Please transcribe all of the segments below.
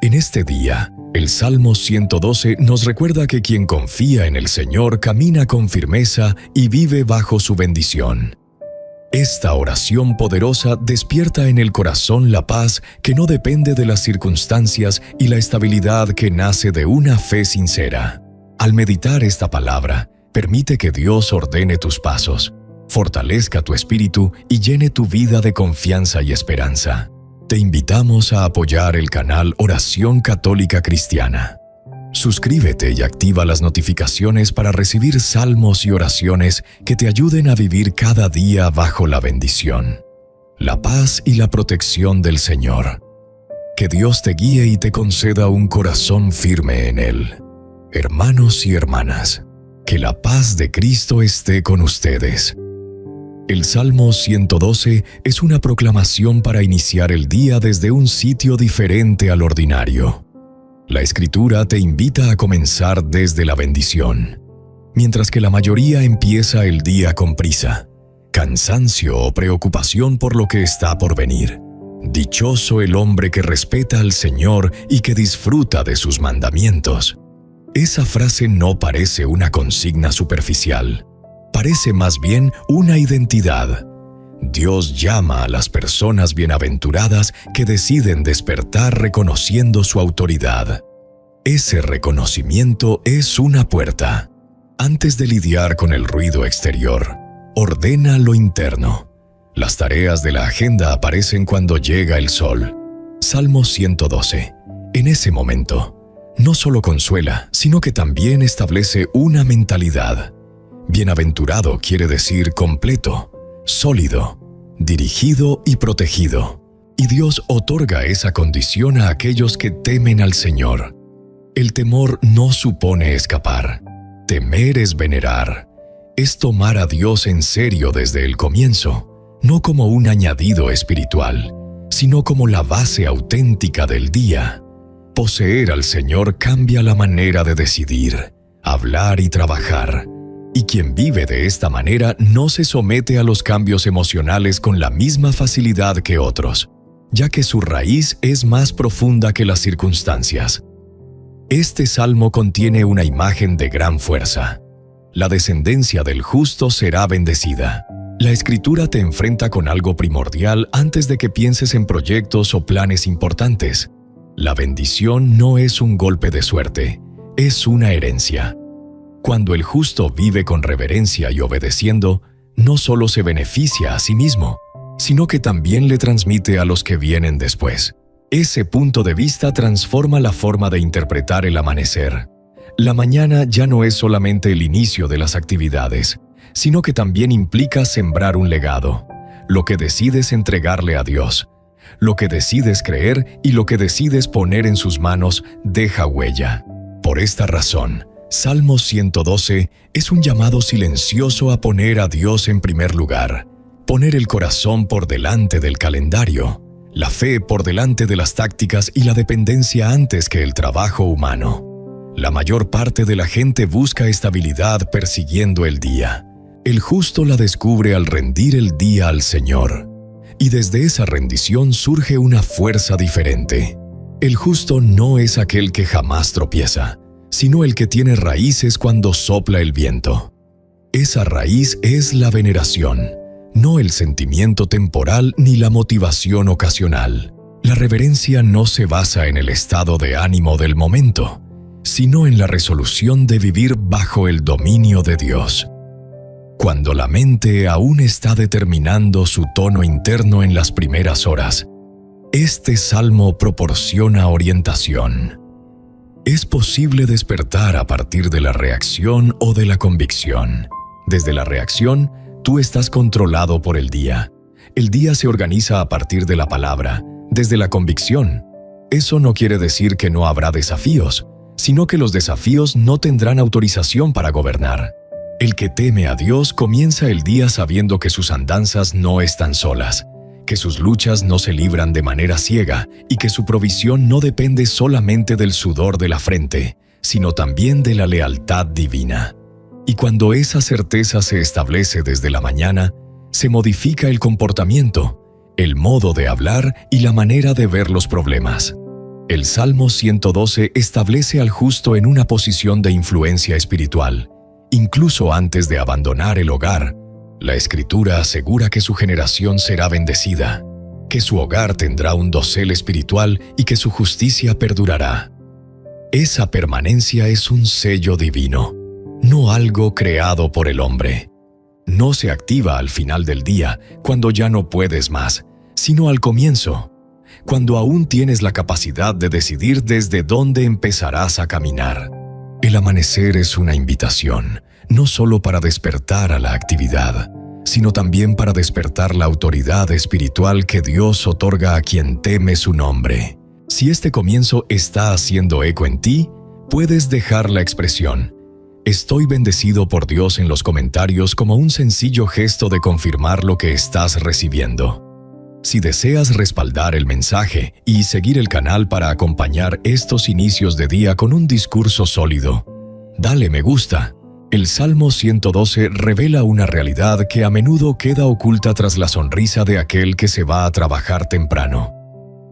En este día, el Salmo 112 nos recuerda que quien confía en el Señor camina con firmeza y vive bajo su bendición. Esta oración poderosa despierta en el corazón la paz que no depende de las circunstancias y la estabilidad que nace de una fe sincera. Al meditar esta palabra, permite que Dios ordene tus pasos, fortalezca tu espíritu y llene tu vida de confianza y esperanza. Te invitamos a apoyar el canal Oración Católica Cristiana. Suscríbete y activa las notificaciones para recibir salmos y oraciones que te ayuden a vivir cada día bajo la bendición, la paz y la protección del Señor. Que Dios te guíe y te conceda un corazón firme en Él. Hermanos y hermanas, que la paz de Cristo esté con ustedes. El Salmo 112 es una proclamación para iniciar el día desde un sitio diferente al ordinario. La Escritura te invita a comenzar desde la bendición, mientras que la mayoría empieza el día con prisa, cansancio o preocupación por lo que está por venir. Dichoso el hombre que respeta al Señor y que disfruta de sus mandamientos. Esa frase no parece una consigna superficial, parece más bien una identidad. Dios llama a las personas bienaventuradas que deciden despertar reconociendo su autoridad. Ese reconocimiento es una puerta. Antes de lidiar con el ruido exterior, ordena lo interno. Las tareas de la agenda aparecen cuando llega el sol. Salmo 112. En ese momento, no solo consuela, sino que también establece una mentalidad. Bienaventurado quiere decir completo, sólido, dirigido y protegido. Y Dios otorga esa condición a aquellos que temen al Señor. El temor no supone escapar. Temer es venerar. Es tomar a Dios en serio desde el comienzo, no como un añadido espiritual, sino como la base auténtica del día. Poseer al Señor cambia la manera de decidir, hablar y trabajar. Y quien vive de esta manera no se somete a los cambios emocionales con la misma facilidad que otros, ya que su raíz es más profunda que las circunstancias. Este salmo contiene una imagen de gran fuerza. La descendencia del justo será bendecida. La Escritura te enfrenta con algo primordial antes de que pienses en proyectos o planes importantes. La bendición no es un golpe de suerte, es una herencia. Cuando el justo vive con reverencia y obedeciendo, no solo se beneficia a sí mismo, sino que también le transmite a los que vienen después. Ese punto de vista transforma la forma de interpretar el amanecer. La mañana ya no es solamente el inicio de las actividades, sino que también implica sembrar un legado, lo que decides entregarle a Dios, lo que decides creer y lo que decides poner en sus manos deja huella. Por esta razón, Salmo 112 es un llamado silencioso a poner a Dios en primer lugar, poner el corazón por delante del calendario, la fe por delante de las tácticas y la dependencia antes que el trabajo humano. La mayor parte de la gente busca estabilidad persiguiendo el día. El justo la descubre al rendir el día al Señor. Y desde esa rendición surge una fuerza diferente. El justo no es aquel que jamás tropieza, sino el que tiene raíces cuando sopla el viento. Esa raíz es la veneración, no el sentimiento temporal ni la motivación ocasional. La reverencia no se basa en el estado de ánimo del momento, sino en la resolución de vivir bajo el dominio de Dios. Cuando la mente aún está determinando su tono interno en las primeras horas, este salmo proporciona orientación. Es posible despertar a partir de la reacción o de la convicción. Desde la reacción, tú estás controlado por el día. El día se organiza a partir de la palabra. Desde la convicción, eso no quiere decir que no habrá desafíos, sino que los desafíos no tendrán autorización para gobernar. El que teme a Dios comienza el día sabiendo que sus andanzas no están solas, que sus luchas no se libran de manera ciega y que su provisión no depende solamente del sudor de la frente, sino también de la lealtad divina. Y cuando esa certeza se establece desde la mañana, se modifica el comportamiento, el modo de hablar y la manera de ver los problemas. El Salmo 112 establece al justo en una posición de influencia espiritual, incluso antes de abandonar el hogar. La Escritura asegura que su generación será bendecida, que su hogar tendrá un dosel espiritual y que su justicia perdurará. Esa permanencia es un sello divino, no algo creado por el hombre. No se activa al final del día, cuando ya no puedes más, sino al comienzo, cuando aún tienes la capacidad de decidir desde dónde empezarás a caminar. El amanecer es una invitación, no solo para despertar a la actividad, sino también para despertar la autoridad espiritual que Dios otorga a quien teme su nombre. Si este comienzo está haciendo eco en ti, puedes dejar la expresión "Estoy bendecido por Dios" en los comentarios como un sencillo gesto de confirmar lo que estás recibiendo. Si deseas respaldar el mensaje y seguir el canal para acompañar estos inicios de día con un discurso sólido, dale me gusta. El Salmo 112 revela una realidad que a menudo queda oculta tras la sonrisa de aquel que se va a trabajar temprano,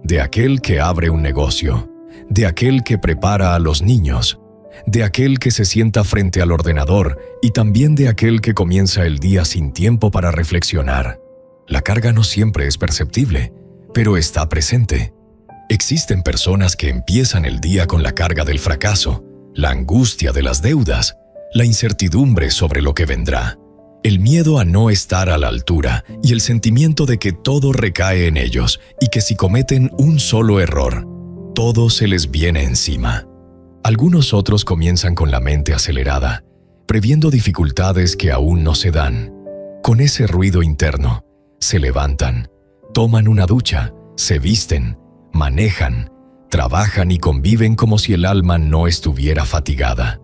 de aquel que abre un negocio, de aquel que prepara a los niños, de aquel que se sienta frente al ordenador y también de aquel que comienza el día sin tiempo para reflexionar. La carga no siempre es perceptible, pero está presente. Existen personas que empiezan el día con la carga del fracaso, la angustia de las deudas, la incertidumbre sobre lo que vendrá, el miedo a no estar a la altura y el sentimiento de que todo recae en ellos y que si cometen un solo error, todo se les viene encima. Algunos otros comienzan con la mente acelerada, previendo dificultades que aún no se dan. Con ese ruido interno, se levantan, toman una ducha, se visten, manejan, trabajan y conviven como si el alma no estuviera fatigada.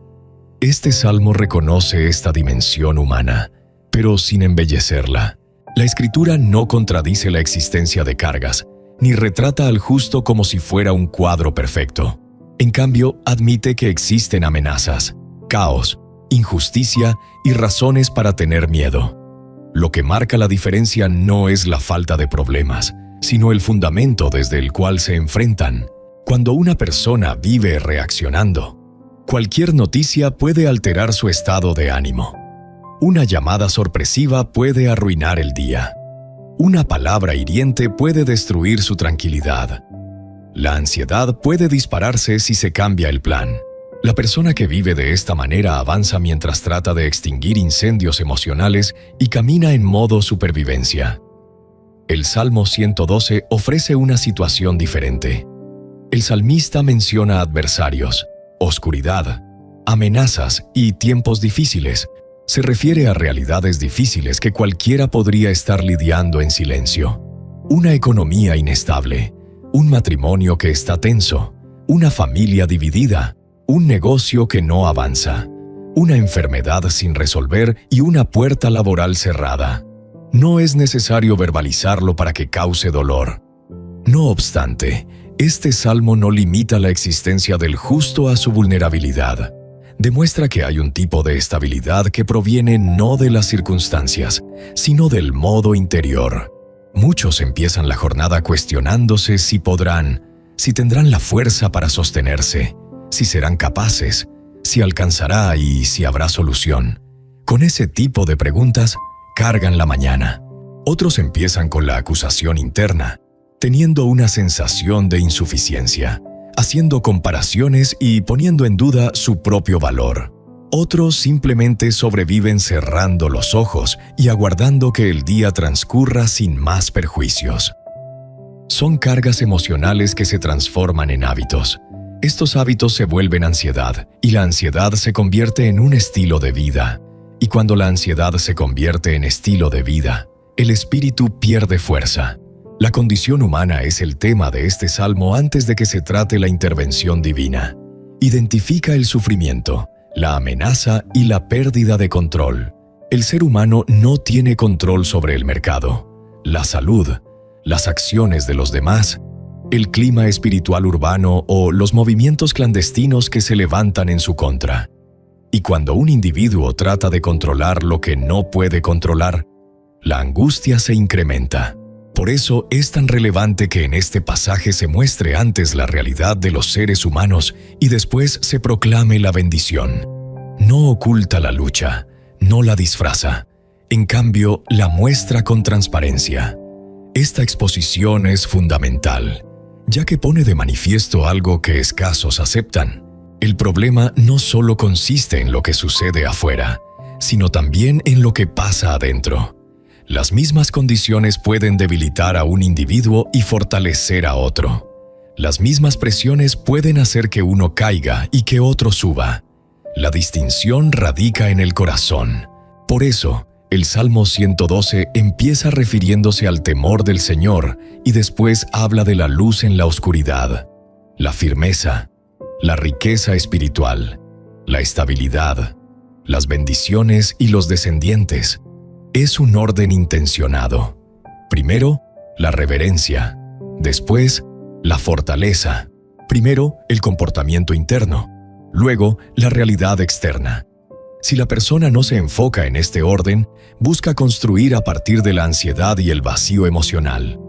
Este salmo reconoce esta dimensión humana, pero sin embellecerla. La Escritura no contradice la existencia de cargas, ni retrata al justo como si fuera un cuadro perfecto. En cambio, admite que existen amenazas, caos, injusticia y razones para tener miedo. Lo que marca la diferencia no es la falta de problemas, sino el fundamento desde el cual se enfrentan. Cuando una persona vive reaccionando, cualquier noticia puede alterar su estado de ánimo. Una llamada sorpresiva puede arruinar el día. Una palabra hiriente puede destruir su tranquilidad. La ansiedad puede dispararse si se cambia el plan. La persona que vive de esta manera avanza mientras trata de extinguir incendios emocionales y camina en modo supervivencia. El Salmo 112 ofrece una situación diferente. El salmista menciona adversarios, oscuridad, amenazas y tiempos difíciles. Se refiere a realidades difíciles que cualquiera podría estar lidiando en silencio. Una economía inestable, un matrimonio que está tenso, una familia dividida, un negocio que no avanza, una enfermedad sin resolver y una puerta laboral cerrada. No es necesario verbalizarlo para que cause dolor. No obstante, este salmo no limita la existencia del justo a su vulnerabilidad. Demuestra que hay un tipo de estabilidad que proviene no de las circunstancias, sino del modo interior. Muchos empiezan la jornada cuestionándose si podrán, si tendrán la fuerza para sostenerse, si serán capaces, si alcanzará y si habrá solución. Con ese tipo de preguntas, cargan la mañana. Otros empiezan con la acusación interna, teniendo una sensación de insuficiencia, haciendo comparaciones y poniendo en duda su propio valor. Otros simplemente sobreviven cerrando los ojos y aguardando que el día transcurra sin más perjuicios. Son cargas emocionales que se transforman en hábitos. Estos hábitos se vuelven ansiedad, y la ansiedad se convierte en un estilo de vida. Y cuando la ansiedad se convierte en estilo de vida, el espíritu pierde fuerza. La condición humana es el tema de este salmo antes de que se trate la intervención divina. Identifica el sufrimiento, la amenaza y la pérdida de control. El ser humano no tiene control sobre el mercado, la salud, las acciones de los demás, el clima espiritual urbano o los movimientos clandestinos que se levantan en su contra. Y cuando un individuo trata de controlar lo que no puede controlar, la angustia se incrementa. Por eso es tan relevante que en este pasaje se muestre antes la realidad de los seres humanos y después se proclame la bendición. No oculta la lucha, no la disfraza. En cambio, la muestra con transparencia. Esta exposición es fundamental, ya que pone de manifiesto algo que escasos aceptan. El problema no solo consiste en lo que sucede afuera, sino también en lo que pasa adentro. Las mismas condiciones pueden debilitar a un individuo y fortalecer a otro. Las mismas presiones pueden hacer que uno caiga y que otro suba. La distinción radica en el corazón. Por eso, el Salmo 112 empieza refiriéndose al temor del Señor y después habla de la luz en la oscuridad, la firmeza, la riqueza espiritual, la estabilidad, las bendiciones y los descendientes. Es un orden intencionado. Primero, la reverencia. Después, la fortaleza. Primero, el comportamiento interno. Luego, la realidad externa. Si la persona no se enfoca en este orden, busca construir a partir de la ansiedad y el vacío emocional.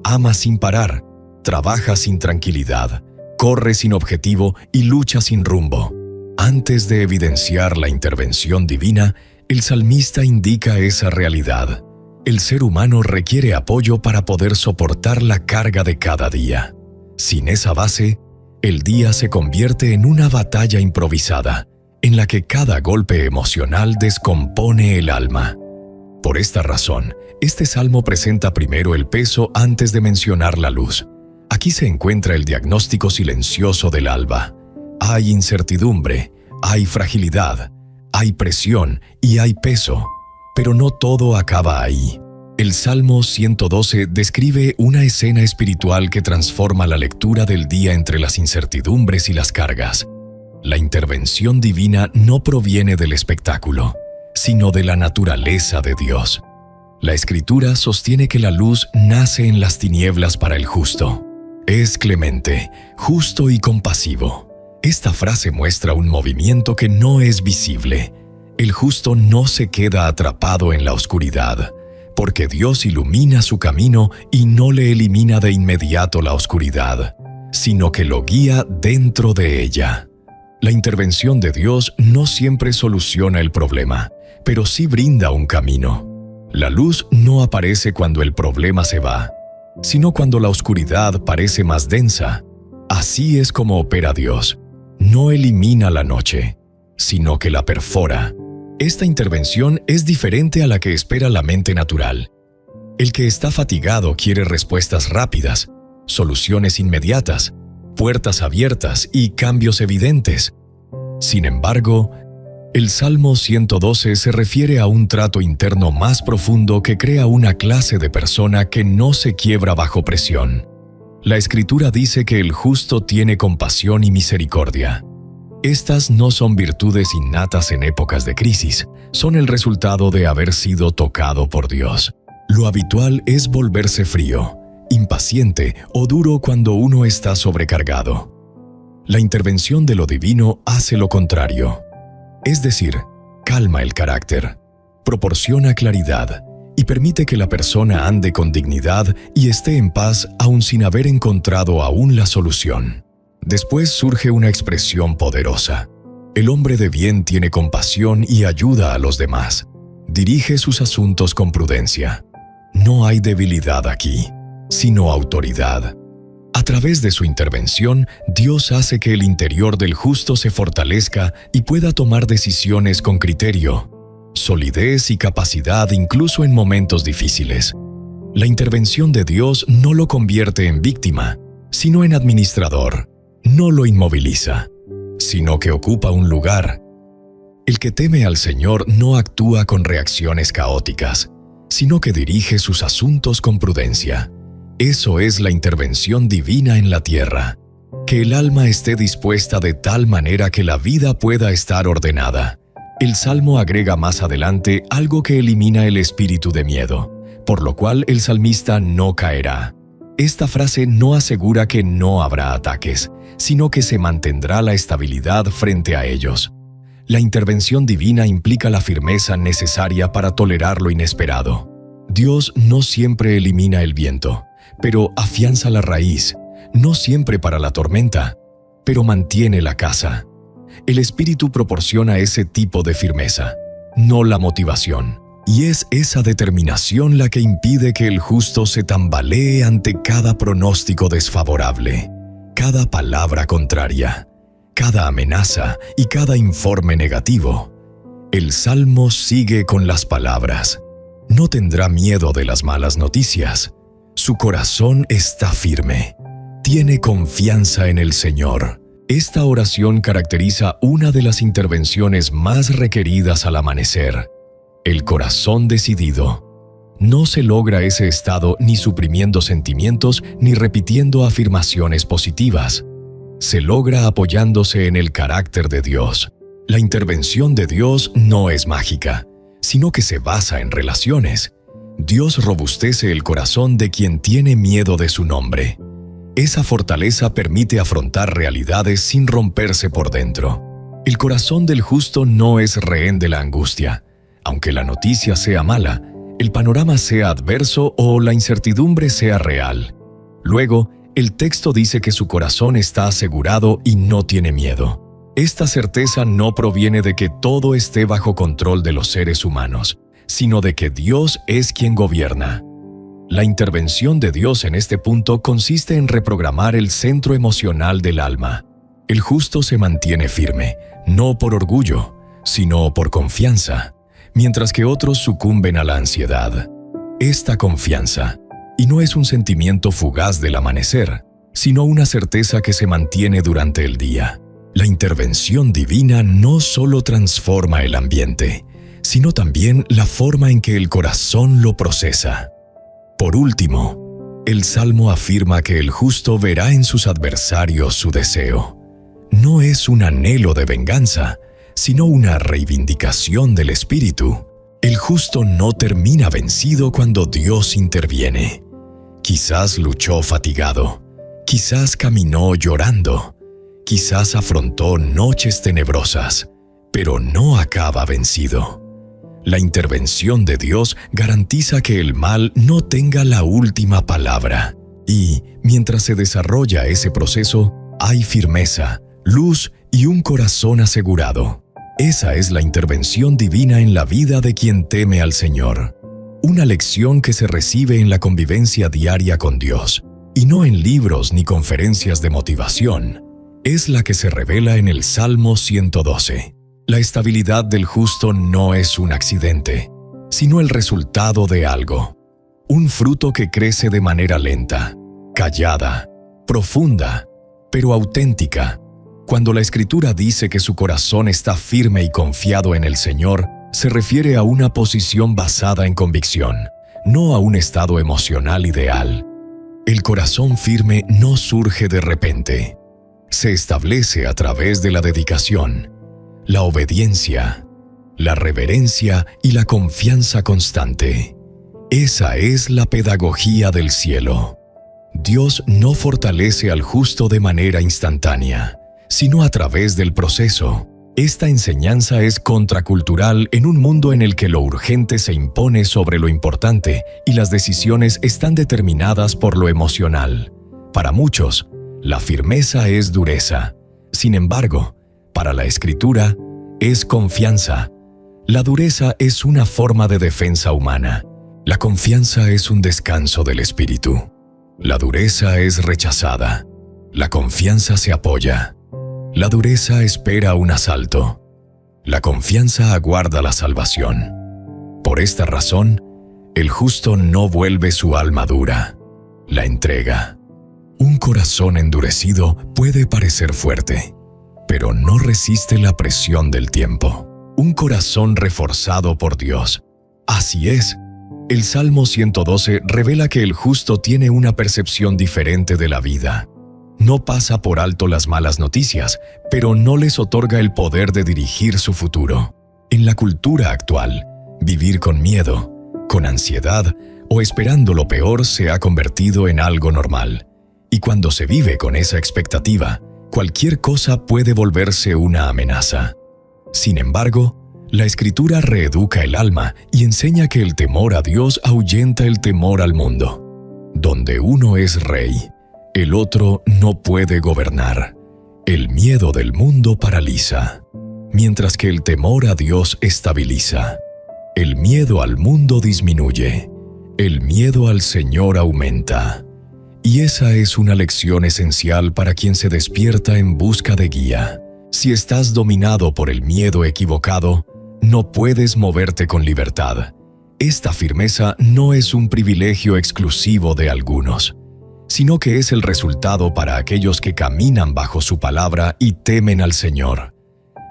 Ama sin parar, trabaja sin tranquilidad, corre sin objetivo y lucha sin rumbo. Antes de evidenciar la intervención divina, el salmista indica esa realidad. El ser humano requiere apoyo para poder soportar la carga de cada día. Sin esa base, el día se convierte en una batalla improvisada, en la que cada golpe emocional descompone el alma. Por esta razón, este salmo presenta primero el peso antes de mencionar la luz. Aquí se encuentra el diagnóstico silencioso del alba. Hay incertidumbre, hay fragilidad, hay presión y hay peso, pero no todo acaba ahí. El Salmo 112 describe una escena espiritual que transforma la lectura del día entre las incertidumbres y las cargas. La intervención divina no proviene del espectáculo, sino de la naturaleza de Dios. La Escritura sostiene que la luz nace en las tinieblas para el justo. Es clemente, justo y compasivo. Esta frase muestra un movimiento que no es visible. El justo no se queda atrapado en la oscuridad, porque Dios ilumina su camino y no le elimina de inmediato la oscuridad, sino que lo guía dentro de ella. La intervención de Dios no siempre soluciona el problema, pero sí brinda un camino. La luz no aparece cuando el problema se va, sino cuando la oscuridad parece más densa. Así es como opera Dios. No elimina la noche, sino que la perfora. Esta intervención es diferente a la que espera la mente natural. El que está fatigado quiere respuestas rápidas, soluciones inmediatas, puertas abiertas y cambios evidentes. Sin embargo, el Salmo 112 se refiere a un trato interno más profundo que crea una clase de persona que no se quiebra bajo presión. La Escritura dice que el justo tiene compasión y misericordia. Estas no son virtudes innatas en épocas de crisis, son el resultado de haber sido tocado por Dios. Lo habitual es volverse frío, impaciente o duro cuando uno está sobrecargado. La intervención de lo divino hace lo contrario, es decir, calma el carácter, proporciona claridad y permite que la persona ande con dignidad y esté en paz aún sin haber encontrado aún la solución. Después surge una expresión poderosa. El hombre de bien tiene compasión y ayuda a los demás. Dirige sus asuntos con prudencia. No hay debilidad aquí, sino autoridad. A través de su intervención, Dios hace que el interior del justo se fortalezca y pueda tomar decisiones con criterio, solidez y capacidad incluso en momentos difíciles. La intervención de Dios no lo convierte en víctima, sino en administrador. No lo inmoviliza, sino que ocupa un lugar. El que teme al Señor no actúa con reacciones caóticas, sino que dirige sus asuntos con prudencia. Eso es la intervención divina en la tierra. Que el alma esté dispuesta de tal manera que la vida pueda estar ordenada. El Salmo agrega más adelante algo que elimina el espíritu de miedo, por lo cual el salmista no caerá. Esta frase no asegura que no habrá ataques, sino que se mantendrá la estabilidad frente a ellos. La intervención divina implica la firmeza necesaria para tolerar lo inesperado. Dios no siempre elimina el viento, pero afianza la raíz, no siempre para la tormenta, pero mantiene la casa. El Espíritu proporciona ese tipo de firmeza, no la motivación. Y es esa determinación la que impide que el justo se tambalee ante cada pronóstico desfavorable, cada palabra contraria, cada amenaza y cada informe negativo. El Salmo sigue con las palabras: no tendrá miedo de las malas noticias. Su corazón está firme. Tiene confianza en el Señor. Esta oración caracteriza una de las intervenciones más requeridas al amanecer: el corazón decidido. No se logra ese estado ni suprimiendo sentimientos ni repitiendo afirmaciones positivas. Se logra apoyándose en el carácter de Dios. La intervención de Dios no es mágica, sino que se basa en relaciones. Dios robustece el corazón de quien tiene miedo de su nombre. Esa fortaleza permite afrontar realidades sin romperse por dentro. El corazón del justo no es rehén de la angustia. Aunque la noticia sea mala, el panorama sea adverso o la incertidumbre sea real. Luego, el texto dice que su corazón está asegurado y no tiene miedo. Esta certeza no proviene de que todo esté bajo control de los seres humanos, sino de que Dios es quien gobierna. La intervención de Dios en este punto consiste en reprogramar el centro emocional del alma. El justo se mantiene firme, no por orgullo, sino por confianza, mientras que otros sucumben a la ansiedad. Esta confianza, y no es un sentimiento fugaz del amanecer, sino una certeza que se mantiene durante el día. La intervención divina no solo transforma el ambiente, sino también la forma en que el corazón lo procesa. Por último, el Salmo afirma que el justo verá en sus adversarios su deseo. No es un anhelo de venganza, sino una reivindicación del espíritu. El justo no termina vencido cuando Dios interviene. Quizás luchó fatigado, quizás caminó llorando, quizás afrontó noches tenebrosas, pero no acaba vencido. La intervención de Dios garantiza que el mal no tenga la última palabra. Y, mientras se desarrolla ese proceso, hay firmeza, luz y un corazón asegurado. Esa es la intervención divina en la vida de quien teme al Señor. Una lección que se recibe en la convivencia diaria con Dios, y no en libros ni conferencias de motivación. Es la que se revela en el Salmo 112. La estabilidad del justo no es un accidente, sino el resultado de algo. Un fruto que crece de manera lenta, callada, profunda, pero auténtica. Cuando la Escritura dice que su corazón está firme y confiado en el Señor, se refiere a una posición basada en convicción, no a un estado emocional ideal. El corazón firme no surge de repente. Se establece a través de la dedicación, la obediencia, la reverencia y la confianza constante. Esa es la pedagogía del cielo. Dios no fortalece al justo de manera instantánea, sino a través del proceso. Esta enseñanza es contracultural en un mundo en el que lo urgente se impone sobre lo importante y las decisiones están determinadas por lo emocional. Para muchos, la firmeza es dureza. Sin embargo, para la Escritura, es confianza. La dureza es una forma de defensa humana. La confianza es un descanso del espíritu. La dureza es rechazada. La confianza se apoya. La dureza espera un asalto. La confianza aguarda la salvación. Por esta razón, el justo no vuelve su alma dura, la entrega. Un corazón endurecido puede parecer fuerte, pero no resiste la presión del tiempo. Un corazón reforzado por Dios. Así es, el Salmo 112 revela que el justo tiene una percepción diferente de la vida. No pasa por alto las malas noticias, pero no les otorga el poder de dirigir su futuro. En la cultura actual, vivir con miedo, con ansiedad o esperando lo peor se ha convertido en algo normal. Y cuando se vive con esa expectativa, cualquier cosa puede volverse una amenaza. Sin embargo, La Escritura reeduca el alma y enseña que el temor a Dios ahuyenta el temor al mundo. Donde uno es rey, el otro no puede gobernar. El miedo del mundo paraliza, mientras que el temor a Dios estabiliza. El miedo al mundo disminuye, el miedo al Señor aumenta. Y esa es una lección esencial para quien se despierta en busca de guía. Si estás dominado por el miedo equivocado, no puedes moverte con libertad. Esta firmeza no es un privilegio exclusivo de algunos, sino que es el resultado para aquellos que caminan bajo su palabra y temen al Señor.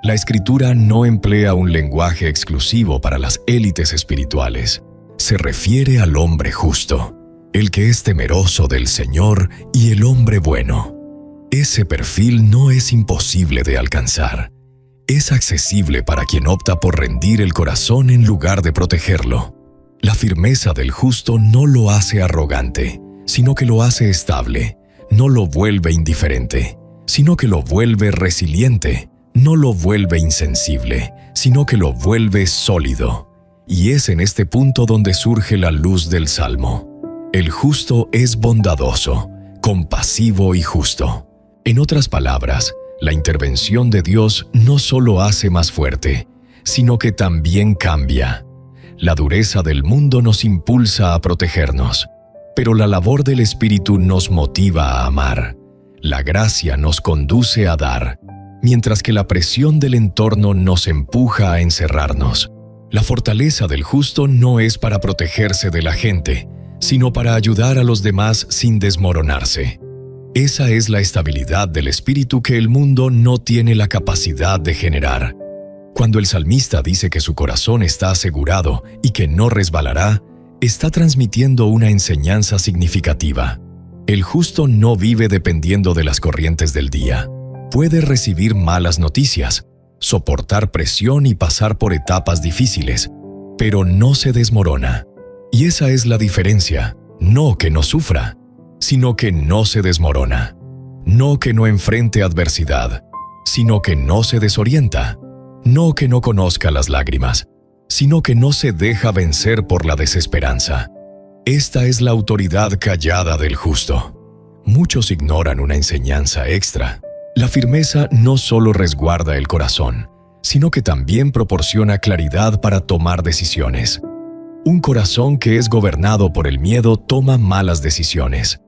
La Escritura no emplea un lenguaje exclusivo para las élites espirituales. Se refiere al hombre justo, el que es temeroso del Señor y el hombre bueno. Ese perfil no es imposible de alcanzar. Es accesible para quien opta por rendir el corazón en lugar de protegerlo. La firmeza del justo no lo hace arrogante, sino que lo hace estable. No lo vuelve indiferente, sino que lo vuelve resiliente. No lo vuelve insensible, sino que lo vuelve sólido. Y es en este punto donde surge la luz del Salmo. El justo es bondadoso, compasivo y justo. En otras palabras, la intervención de Dios no solo hace más fuerte, sino que también cambia. La dureza del mundo nos impulsa a protegernos, pero la labor del Espíritu nos motiva a amar. La gracia nos conduce a dar, mientras que la presión del entorno nos empuja a encerrarnos. La fortaleza del justo no es para protegerse de la gente, sino para ayudar a los demás sin desmoronarse. Esa es la estabilidad del espíritu que el mundo no tiene la capacidad de generar. Cuando el salmista dice que su corazón está asegurado y que no resbalará, está transmitiendo una enseñanza significativa. El justo no vive dependiendo de las corrientes del día. Puede recibir malas noticias, soportar presión y pasar por etapas difíciles, pero no se desmorona. Y esa es la diferencia, no que no sufra, sino que no se desmorona. No que no enfrente adversidad, sino que no se desorienta. No que no conozca las lágrimas, sino que no se deja vencer por la desesperanza. Esta es la autoridad callada del justo. Muchos ignoran una enseñanza extra. La firmeza no solo resguarda el corazón, sino que también proporciona claridad para tomar decisiones. Un corazón que es gobernado por el miedo toma malas decisiones.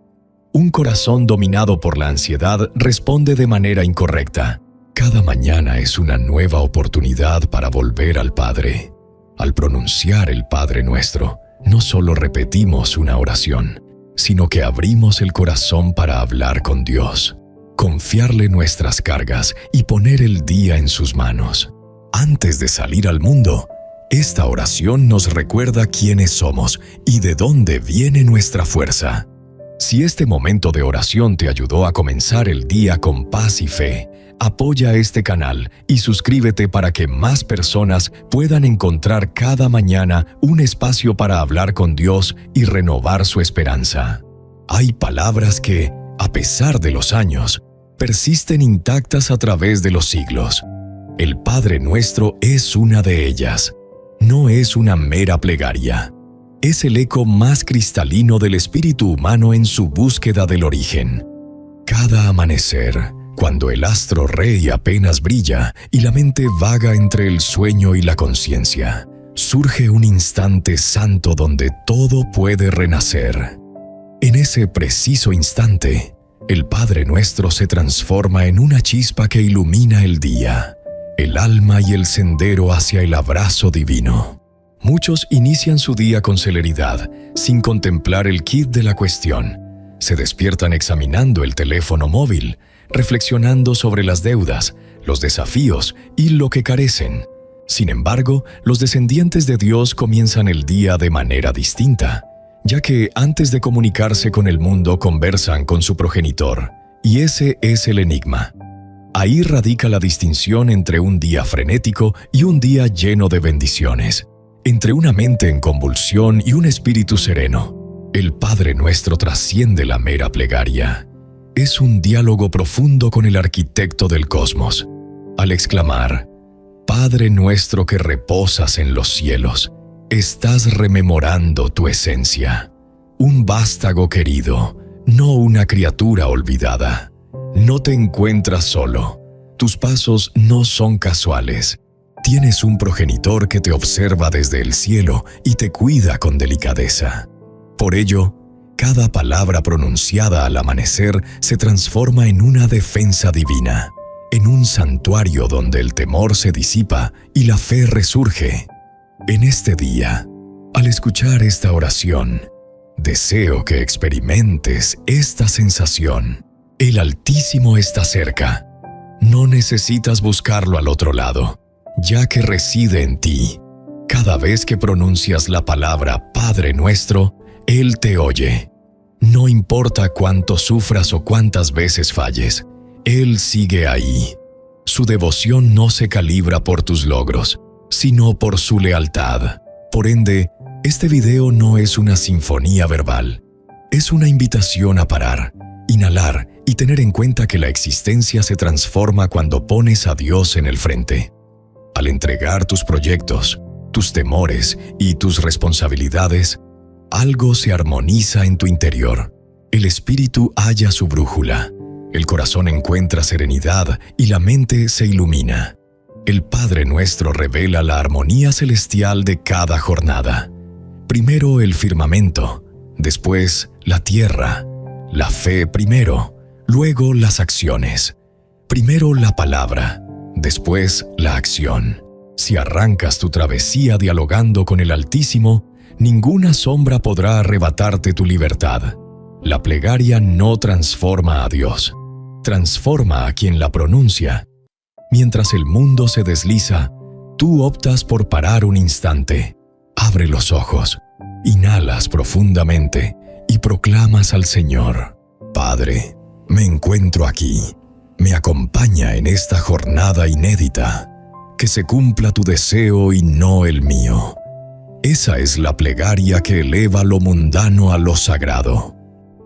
Un corazón dominado por la ansiedad responde de manera incorrecta. Cada mañana es una nueva oportunidad para volver al Padre. Al pronunciar el Padre Nuestro, no solo repetimos una oración, sino que abrimos el corazón para hablar con Dios, confiarle nuestras cargas y poner el día en sus manos. Antes de salir al mundo, esta oración nos recuerda quiénes somos y de dónde viene nuestra fuerza. Si este momento de oración te ayudó a comenzar el día con paz y fe, apoya este canal y suscríbete para que más personas puedan encontrar cada mañana un espacio para hablar con Dios y renovar su esperanza. Hay palabras que, a pesar de los años, persisten intactas a través de los siglos. El Padre Nuestro es una de ellas. No es una mera plegaria. Es el eco más cristalino del espíritu humano en su búsqueda del origen. Cada amanecer, cuando el astro rey apenas brilla y la mente vaga entre el sueño y la conciencia, surge un instante santo donde todo puede renacer. En ese preciso instante, el Padre Nuestro se transforma en una chispa que ilumina el día, el alma y el sendero hacia el abrazo divino. Muchos inician su día con celeridad, sin contemplar el quid de la cuestión. Se despiertan examinando el teléfono móvil, reflexionando sobre las deudas, los desafíos y lo que carecen. Sin embargo, los descendientes de Dios comienzan el día de manera distinta, ya que antes de comunicarse con el mundo conversan con su progenitor, y ese es el enigma. Ahí radica la distinción entre un día frenético y un día lleno de bendiciones. Entre una mente en convulsión y un espíritu sereno, el Padre Nuestro trasciende la mera plegaria. Es un diálogo profundo con el arquitecto del cosmos. Al exclamar, Padre nuestro que reposas en los cielos, estás rememorando tu esencia. Un vástago querido, no una criatura olvidada. No te encuentras solo. Tus pasos no son casuales. Tienes un progenitor que te observa desde el cielo y te cuida con delicadeza. Por ello, cada palabra pronunciada al amanecer se transforma en una defensa divina, en un santuario donde el temor se disipa y la fe resurge. En este día, al escuchar esta oración, deseo que experimentes esta sensación. El Altísimo está cerca. No necesitas buscarlo al otro lado, ya que reside en ti. Cada vez que pronuncias la palabra Padre Nuestro, Él te oye. No importa cuánto sufras o cuántas veces falles, Él sigue ahí. Su devoción no se calibra por tus logros, sino por su lealtad. Por ende, este video no es una sinfonía verbal. Es una invitación a parar, inhalar y tener en cuenta que la existencia se transforma cuando pones a Dios en el frente. Al entregar tus proyectos, tus temores y tus responsabilidades, algo se armoniza en tu interior. El espíritu halla su brújula, el corazón encuentra serenidad y la mente se ilumina. El Padre Nuestro revela la armonía celestial de cada jornada. Primero el firmamento, después la tierra, la fe primero, luego las acciones. Primero la palabra, después la acción. Si arrancas tu travesía dialogando con el Altísimo, ninguna sombra podrá arrebatarte tu libertad. La plegaria no transforma a Dios, transforma a quien la pronuncia. Mientras el mundo se desliza, tú optas por parar un instante. Abre los ojos, inhalas profundamente y proclamas al Señor: Padre, me encuentro aquí. Me acompaña en esta jornada inédita. Que se cumpla tu deseo y no el mío. Esa es la plegaria que eleva lo mundano a lo sagrado.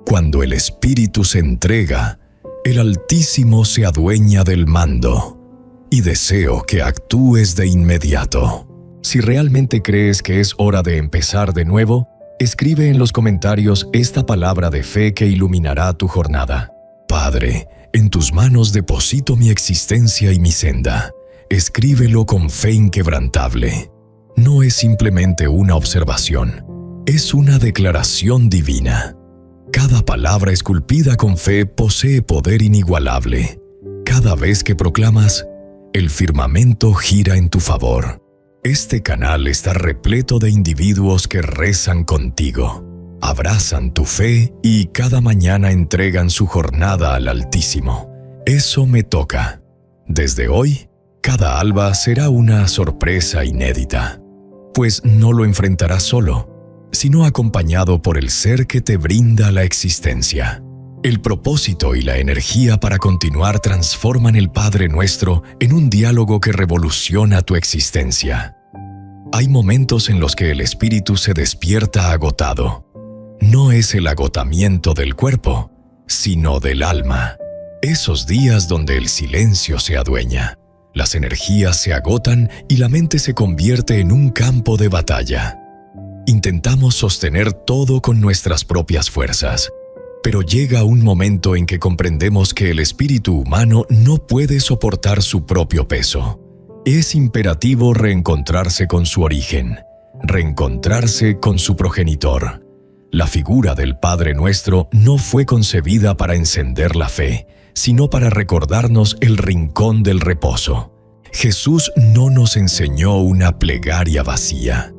Cuando el Espíritu se entrega, el Altísimo se adueña del mando. Y deseo que actúes de inmediato. Si realmente crees que es hora de empezar de nuevo, escribe en los comentarios esta palabra de fe que iluminará tu jornada. Padre, en tus manos deposito mi existencia y mi senda. Escríbelo con fe inquebrantable. No es simplemente una observación, es una declaración divina. Cada palabra esculpida con fe posee poder inigualable. Cada vez que proclamas, el firmamento gira en tu favor. Este canal está repleto de individuos que rezan contigo, abrazan tu fe y cada mañana entregan su jornada al Altísimo. Eso me toca. Desde hoy, cada alba será una sorpresa inédita, pues no lo enfrentarás solo, sino acompañado por el ser que te brinda la existencia. El propósito y la energía para continuar transforman el Padre Nuestro en un diálogo que revoluciona tu existencia. Hay momentos en los que el espíritu se despierta agotado. No es el agotamiento del cuerpo, sino del alma. Esos días donde el silencio se adueña, las energías se agotan y la mente se convierte en un campo de batalla. Intentamos sostener todo con nuestras propias fuerzas. Pero llega un momento en que comprendemos que el espíritu humano no puede soportar su propio peso. Es imperativo reencontrarse con su origen, reencontrarse con su progenitor. La figura del Padre Nuestro no fue concebida para encender la fe, sino para recordarnos el rincón del reposo. Jesús no nos enseñó una plegaria vacía,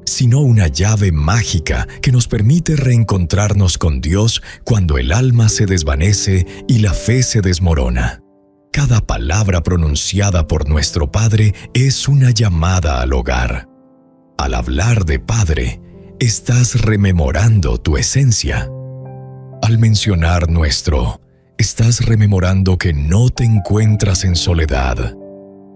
sino una llave mágica que nos permite reencontrarnos con Dios cuando el alma se desvanece y la fe se desmorona. Cada palabra pronunciada por nuestro Padre es una llamada al hogar. Al hablar de Padre, estás rememorando tu esencia. Al mencionar nuestro, estás rememorando que no te encuentras en soledad.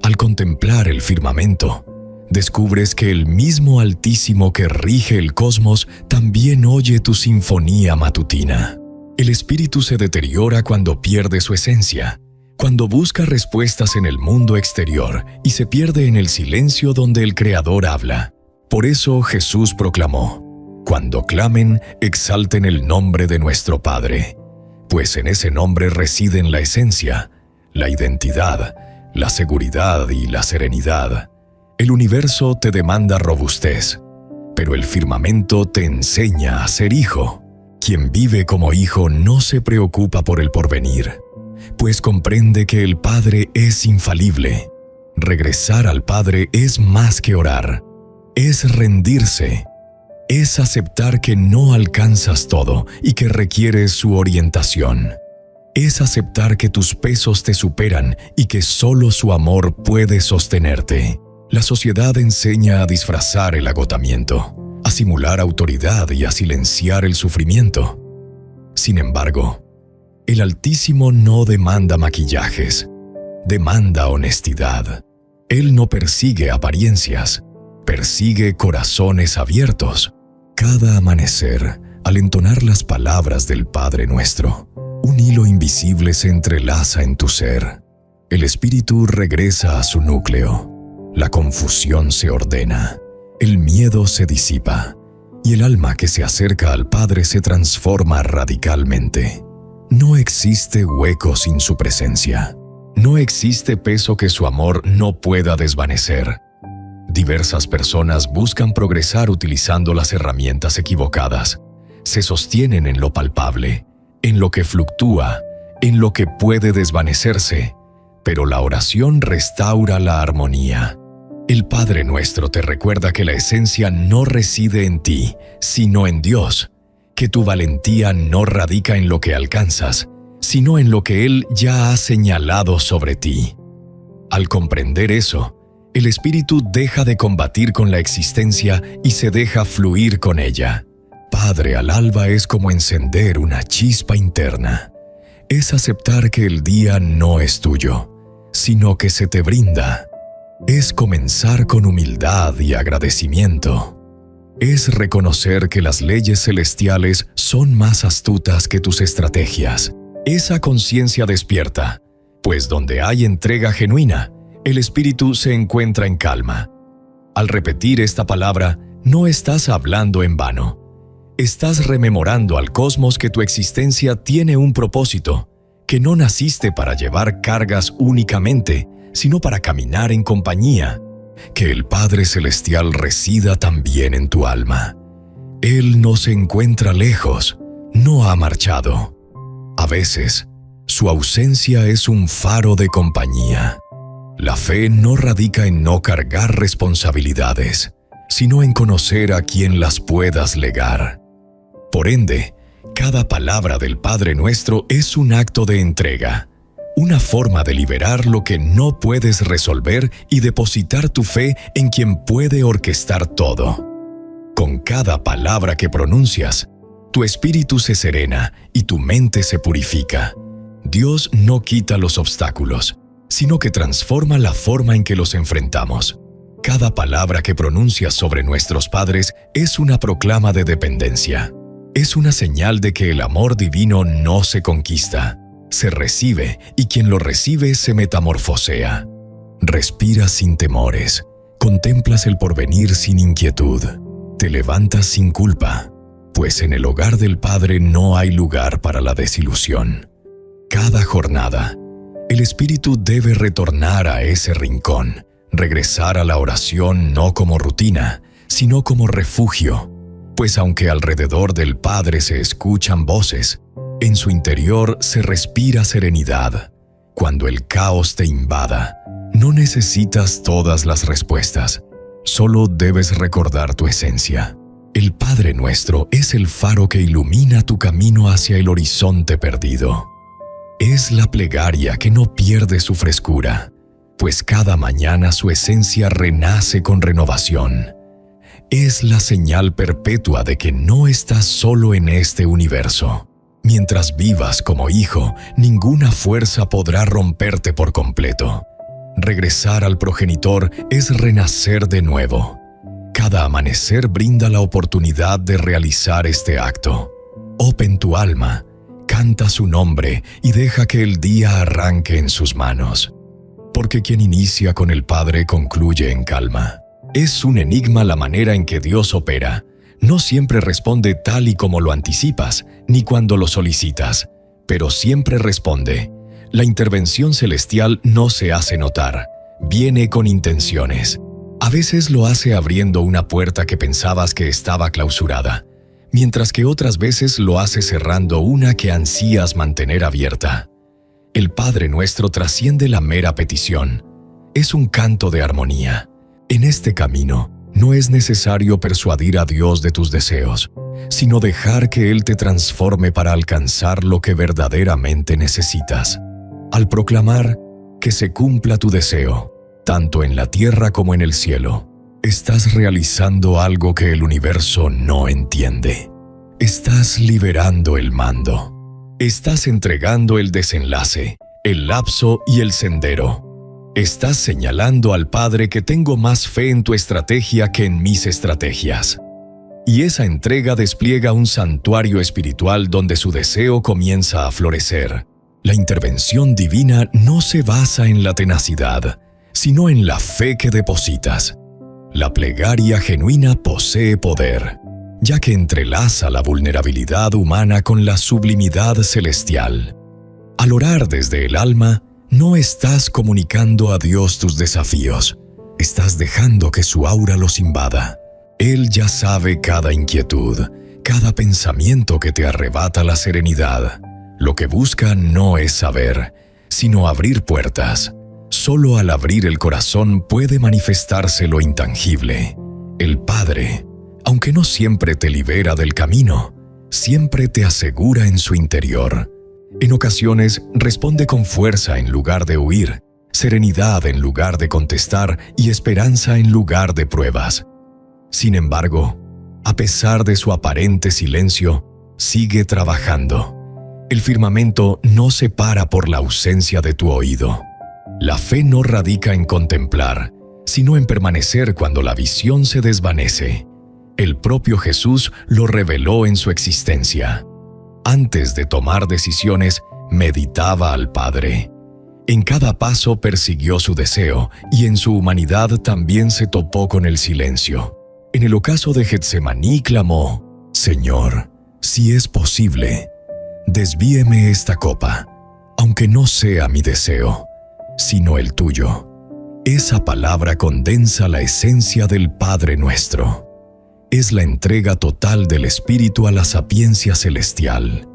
Al contemplar el firmamento, descubres que el mismo Altísimo que rige el cosmos también oye tu sinfonía matutina. El espíritu se deteriora cuando pierde su esencia, cuando busca respuestas en el mundo exterior y se pierde en el silencio donde el Creador habla. Por eso Jesús proclamó: cuando clamen, exalten el nombre de nuestro Padre, pues en ese nombre residen la esencia, la identidad, la seguridad y la serenidad. El universo te demanda robustez, pero el firmamento te enseña a ser hijo. Quien vive como hijo no se preocupa por el porvenir, pues comprende que el Padre es infalible. Regresar al Padre es más que orar, es rendirse, es aceptar que no alcanzas todo y que requieres su orientación. Es aceptar que tus pesos te superan y que solo su amor puede sostenerte. La sociedad enseña a disfrazar el agotamiento, a simular autoridad y a silenciar el sufrimiento. Sin embargo, el Altísimo no demanda maquillajes, demanda honestidad. Él no persigue apariencias, persigue corazones abiertos. Cada amanecer, al entonar las palabras del Padre Nuestro, un hilo invisible se entrelaza en tu ser. El espíritu regresa a su núcleo. La confusión se ordena, el miedo se disipa, y el alma que se acerca al Padre se transforma radicalmente. No existe hueco sin su presencia. No existe peso que su amor no pueda desvanecer. Diversas personas buscan progresar utilizando las herramientas equivocadas. Se sostienen en lo palpable, en lo que fluctúa, en lo que puede desvanecerse, pero la oración restaura la armonía. El Padre Nuestro te recuerda que la esencia no reside en ti, sino en Dios, que tu valentía no radica en lo que alcanzas, sino en lo que Él ya ha señalado sobre ti. Al comprender eso, el espíritu deja de combatir con la existencia y se deja fluir con ella. Padre al alba es como encender una chispa interna. Es aceptar que el día no es tuyo, sino que se te brinda. Es comenzar con humildad y agradecimiento. Es reconocer que las leyes celestiales son más astutas que tus estrategias. Esa conciencia despierta, pues donde hay entrega genuina, el espíritu se encuentra en calma. Al repetir esta palabra, no estás hablando en vano. Estás rememorando al cosmos que tu existencia tiene un propósito, que no naciste para llevar cargas únicamente, sino para caminar en compañía, que el Padre Celestial resida también en tu alma. Él no se encuentra lejos, no ha marchado. A veces, su ausencia es un faro de compañía. La fe no radica en no cargar responsabilidades, sino en conocer a quien las puedas legar. Por ende, cada palabra del Padre Nuestro es un acto de entrega, una forma de liberar lo que no puedes resolver y depositar tu fe en quien puede orquestar todo. Con cada palabra que pronuncias, tu espíritu se serena y tu mente se purifica. Dios no quita los obstáculos, sino que transforma la forma en que los enfrentamos. Cada palabra que pronuncias sobre nuestros padres es una proclama de dependencia. Es una señal de que el amor divino no se conquista, se recibe y quien lo recibe se metamorfosea. Respiras sin temores, contemplas el porvenir sin inquietud, te levantas sin culpa, pues en el hogar del Padre no hay lugar para la desilusión. Cada jornada, el espíritu debe retornar a ese rincón, regresar a la oración no como rutina, sino como refugio, pues aunque alrededor del Padre se escuchan voces, en su interior se respira serenidad. Cuando el caos te invada, no necesitas todas las respuestas, solo debes recordar tu esencia. El Padre Nuestro es el faro que ilumina tu camino hacia el horizonte perdido. Es la plegaria que no pierde su frescura, pues cada mañana su esencia renace con renovación. Es la señal perpetua de que no estás solo en este universo. Mientras vivas como hijo, ninguna fuerza podrá romperte por completo. Regresar al progenitor es renacer de nuevo. Cada amanecer brinda la oportunidad de realizar este acto. Open tu alma, canta su nombre y deja que el día arranque en sus manos. Porque quien inicia con el Padre concluye en calma. Es un enigma la manera en que Dios opera. No siempre responde tal y como lo anticipas, ni cuando lo solicitas, pero siempre responde. La intervención celestial no se hace notar, viene con intenciones. A veces lo hace abriendo una puerta que pensabas que estaba clausurada, mientras que otras veces lo hace cerrando una que ansías mantener abierta. El Padre Nuestro trasciende la mera petición. Es un canto de armonía. En este camino, no es necesario persuadir a Dios de tus deseos, sino dejar que Él te transforme para alcanzar lo que verdaderamente necesitas. Al proclamar que se cumpla tu deseo, tanto en la tierra como en el cielo, estás realizando algo que el universo no entiende. Estás liberando el mando. Estás entregando el desenlace, el lapso y el sendero. Estás señalando al Padre que tengo más fe en tu estrategia que en mis estrategias. Y esa entrega despliega un santuario espiritual donde su deseo comienza a florecer. La intervención divina no se basa en la tenacidad, sino en la fe que depositas. La plegaria genuina posee poder, ya que entrelaza la vulnerabilidad humana con la sublimidad celestial. Al orar desde el alma, no estás comunicando a Dios tus desafíos, estás dejando que su aura los invada. Él ya sabe cada inquietud, cada pensamiento que te arrebata la serenidad. Lo que busca no es saber, sino abrir puertas. Solo al abrir el corazón puede manifestarse lo intangible. El Padre, aunque no siempre te libera del camino, siempre te asegura en su interior. En ocasiones responde con fuerza en lugar de huir, serenidad en lugar de contestar y esperanza en lugar de pruebas. Sin embargo, a pesar de su aparente silencio, sigue trabajando. El firmamento no se para por la ausencia de tu oído. La fe no radica en contemplar, sino en permanecer cuando la visión se desvanece. El propio Jesús lo reveló en su existencia. Antes de tomar decisiones, meditaba al Padre. En cada paso persiguió su deseo y en su humanidad también se topó con el silencio. En el ocaso de Getsemaní clamó: «Señor, si es posible, desvíeme esta copa, aunque no sea mi deseo, sino el tuyo». Esa palabra condensa la esencia del Padre Nuestro. Es la entrega total del Espíritu a la sapiencia celestial.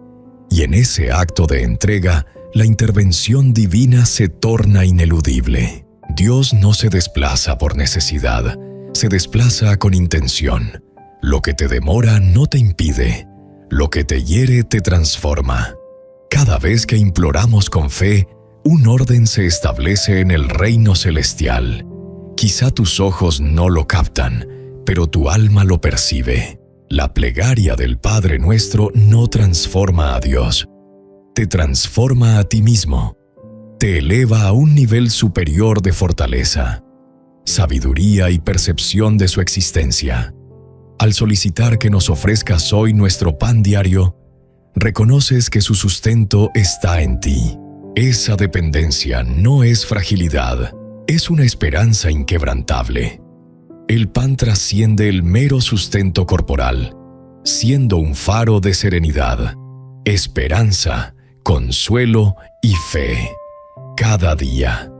Y en ese acto de entrega, la intervención divina se torna ineludible. Dios no se desplaza por necesidad, se desplaza con intención. Lo que te demora no te impide, lo que te hiere te transforma. Cada vez que imploramos con fe, un orden se establece en el reino celestial. Quizá tus ojos no lo captan, pero tu alma lo percibe. La plegaria del Padre Nuestro no transforma a Dios, te transforma a ti mismo, te eleva a un nivel superior de fortaleza, sabiduría y percepción de su existencia. Al solicitar que nos ofrezcas hoy nuestro pan diario, reconoces que su sustento está en ti. Esa dependencia no es fragilidad, es una esperanza inquebrantable. El pan trasciende el mero sustento corporal, siendo un faro de serenidad, esperanza, consuelo y fe. Cada día,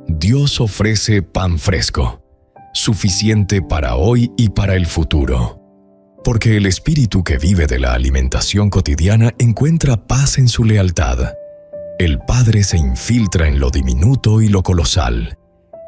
Dios ofrece pan fresco, suficiente para hoy y para el futuro. Porque el espíritu que vive de la alimentación cotidiana encuentra paz en su lealtad. El Padre se infiltra en lo diminuto y lo colosal,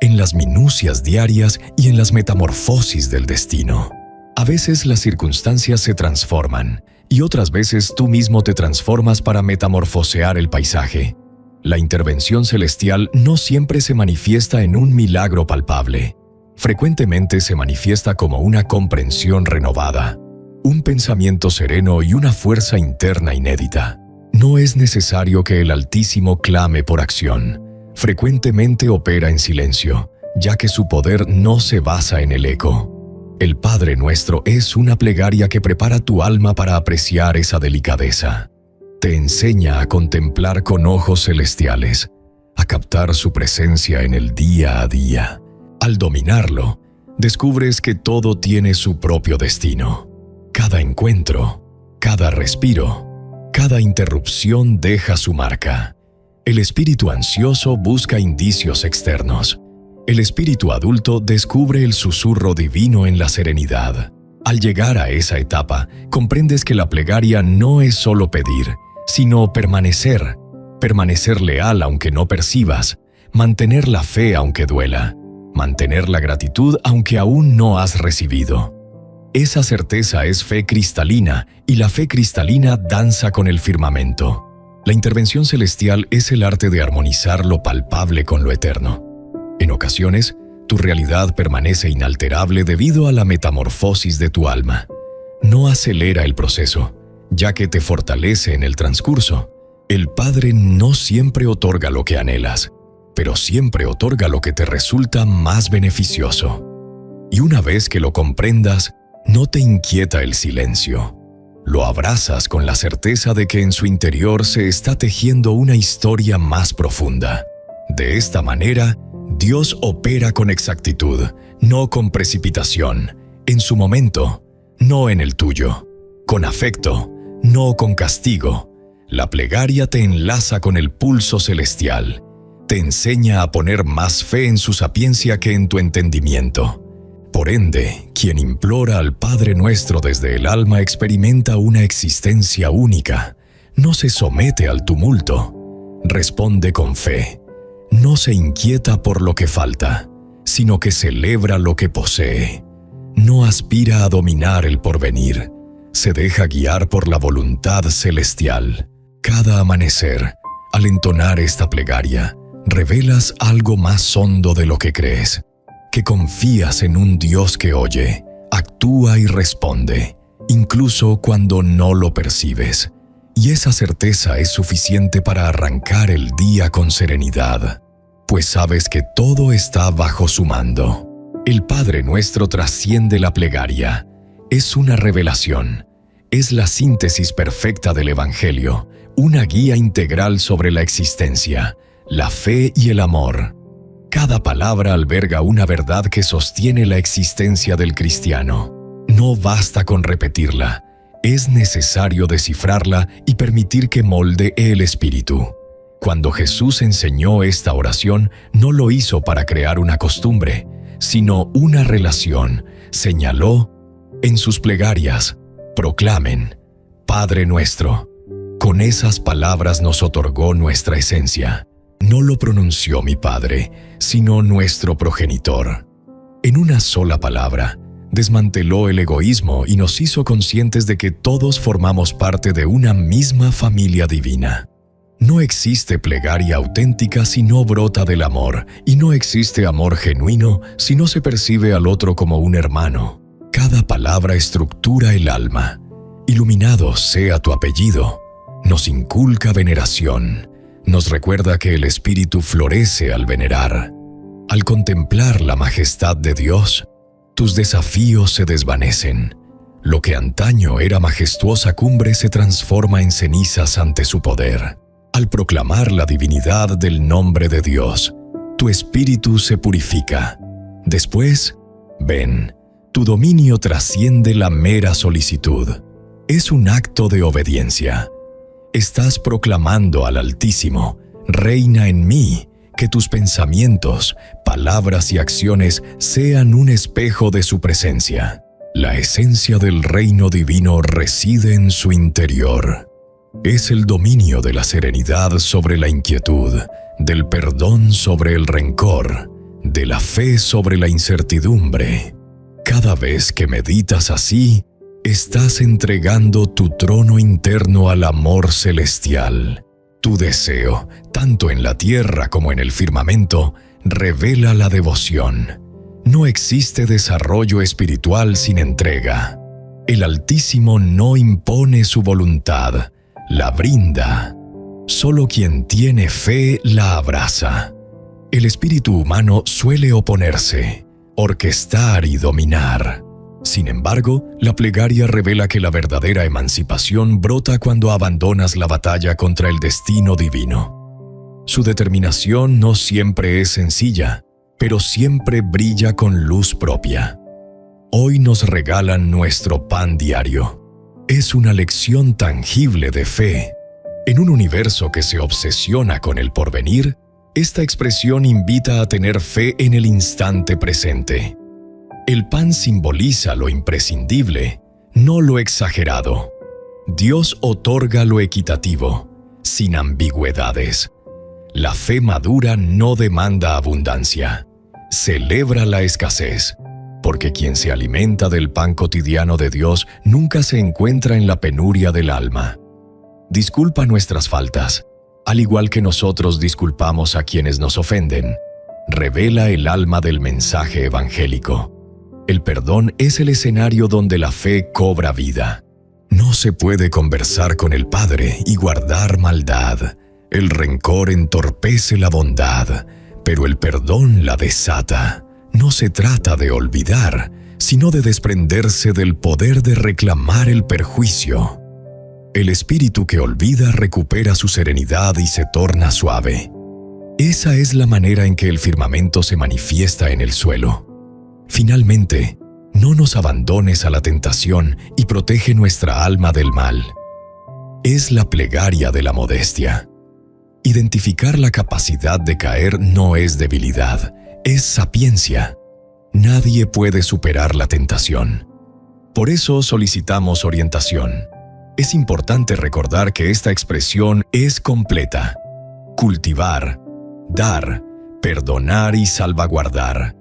en las minucias diarias y en las metamorfosis del destino. A veces las circunstancias se transforman y otras veces tú mismo te transformas para metamorfosear el paisaje. La intervención celestial no siempre se manifiesta en un milagro palpable. Frecuentemente se manifiesta como una comprensión renovada, un pensamiento sereno y una fuerza interna inédita. No es necesario que el Altísimo clame por acción. Frecuentemente opera en silencio, ya que su poder no se basa en el eco. El Padre Nuestro es una plegaria que prepara tu alma para apreciar esa delicadeza. Te enseña a contemplar con ojos celestiales, a captar su presencia en el día a día. Al dominarlo, descubres que todo tiene su propio destino. Cada encuentro, cada respiro, cada interrupción deja su marca. El espíritu ansioso busca indicios externos. El espíritu adulto descubre el susurro divino en la serenidad. Al llegar a esa etapa, comprendes que la plegaria no es solo pedir, sino permanecer. Permanecer leal aunque no percibas, mantener la fe aunque duela, mantener la gratitud aunque aún no has recibido. Esa certeza es fe cristalina, y la fe cristalina danza con el firmamento. La intervención celestial es el arte de armonizar lo palpable con lo eterno. En ocasiones, tu realidad permanece inalterable debido a la metamorfosis de tu alma. No acelera el proceso, ya que te fortalece en el transcurso. El Padre no siempre otorga lo que anhelas, pero siempre otorga lo que te resulta más beneficioso. Y una vez que lo comprendas, no te inquieta el silencio. Lo abrazas con la certeza de que en su interior se está tejiendo una historia más profunda. De esta manera, Dios opera con exactitud, no con precipitación, en su momento, no en el tuyo, con afecto, no con castigo. La plegaria te enlaza con el pulso celestial, te enseña a poner más fe en su sapiencia que en tu entendimiento. Por ende, quien implora al Padre Nuestro desde el alma experimenta una existencia única, no se somete al tumulto, responde con fe. No se inquieta por lo que falta, sino que celebra lo que posee. No aspira a dominar el porvenir, se deja guiar por la voluntad celestial. Cada amanecer, al entonar esta plegaria, revelas algo más hondo de lo que crees, que confías en un Dios que oye, actúa y responde, incluso cuando no lo percibes. Y esa certeza es suficiente para arrancar el día con serenidad, pues sabes que todo está bajo su mando. El Padre Nuestro trasciende la plegaria. Es una revelación. Es la síntesis perfecta del Evangelio, una guía integral sobre la existencia, la fe y el amor. Cada palabra alberga una verdad que sostiene la existencia del cristiano. No basta con repetirla. Es necesario descifrarla y permitir que moldee el espíritu. Cuando Jesús enseñó esta oración, no lo hizo para crear una costumbre, sino una relación. Señaló en sus plegarias: proclamen, Padre Nuestro. Con esas palabras nos otorgó nuestra esencia. No lo pronunció mi Padre, sino nuestro progenitor. En una sola palabra, desmanteló el egoísmo y nos hizo conscientes de que todos formamos parte de una misma familia divina. No existe plegaria auténtica si no brota del amor, y no existe amor genuino si no se percibe al otro como un hermano. Cada palabra estructura el alma. Iluminado sea tu apellido. Nos inculca veneración. Nos recuerda que el espíritu florece al venerar. Al contemplar la majestad de Dios, tus desafíos se desvanecen. Lo que antaño era majestuosa cumbre se transforma en cenizas ante su poder. Al proclamar la divinidad del nombre de Dios, tu espíritu se purifica. Después, ven, tu dominio trasciende la mera solicitud. Es un acto de obediencia. Estás proclamando al Altísimo: reina en mí, que tus pensamientos, palabras y acciones sean un espejo de su presencia. La esencia del reino divino reside en su interior. Es el dominio de la serenidad sobre la inquietud, del perdón sobre el rencor, de la fe sobre la incertidumbre. Cada vez que meditas así, estás entregando tu trono interno al amor celestial. Tu deseo, tanto en la tierra como en el firmamento, revela la devoción. No existe desarrollo espiritual sin entrega. El Altísimo no impone su voluntad, la brinda. Solo quien tiene fe la abraza. El espíritu humano suele oponerse, orquestar y dominar. Sin embargo, la plegaria revela que la verdadera emancipación brota cuando abandonas la batalla contra el destino divino. Su determinación no siempre es sencilla, pero siempre brilla con luz propia. Hoy nos regalan nuestro pan diario. Es una lección tangible de fe. En un universo que se obsesiona con el porvenir, esta expresión invita a tener fe en el instante presente. El pan simboliza lo imprescindible, no lo exagerado. Dios otorga lo equitativo, sin ambigüedades. La fe madura no demanda abundancia, celebra la escasez, porque quien se alimenta del pan cotidiano de Dios nunca se encuentra en la penuria del alma. Disculpa nuestras faltas, al igual que nosotros disculpamos a quienes nos ofenden. Revela el alma del mensaje evangélico. El perdón es el escenario donde la fe cobra vida. No se puede conversar con el Padre y guardar maldad. El rencor entorpece la bondad, pero el perdón la desata. No se trata de olvidar, sino de desprenderse del poder de reclamar el perjuicio. El espíritu que olvida recupera su serenidad y se torna suave. Esa es la manera en que el firmamento se manifiesta en el suelo. Finalmente, no nos abandones a la tentación y protege nuestra alma del mal. Es la plegaria de la modestia. Identificar la capacidad de caer no es debilidad, es sapiencia. Nadie puede superar la tentación. Por eso solicitamos orientación. Es importante recordar que esta expresión es completa. Cultivar, dar, perdonar y salvaguardar.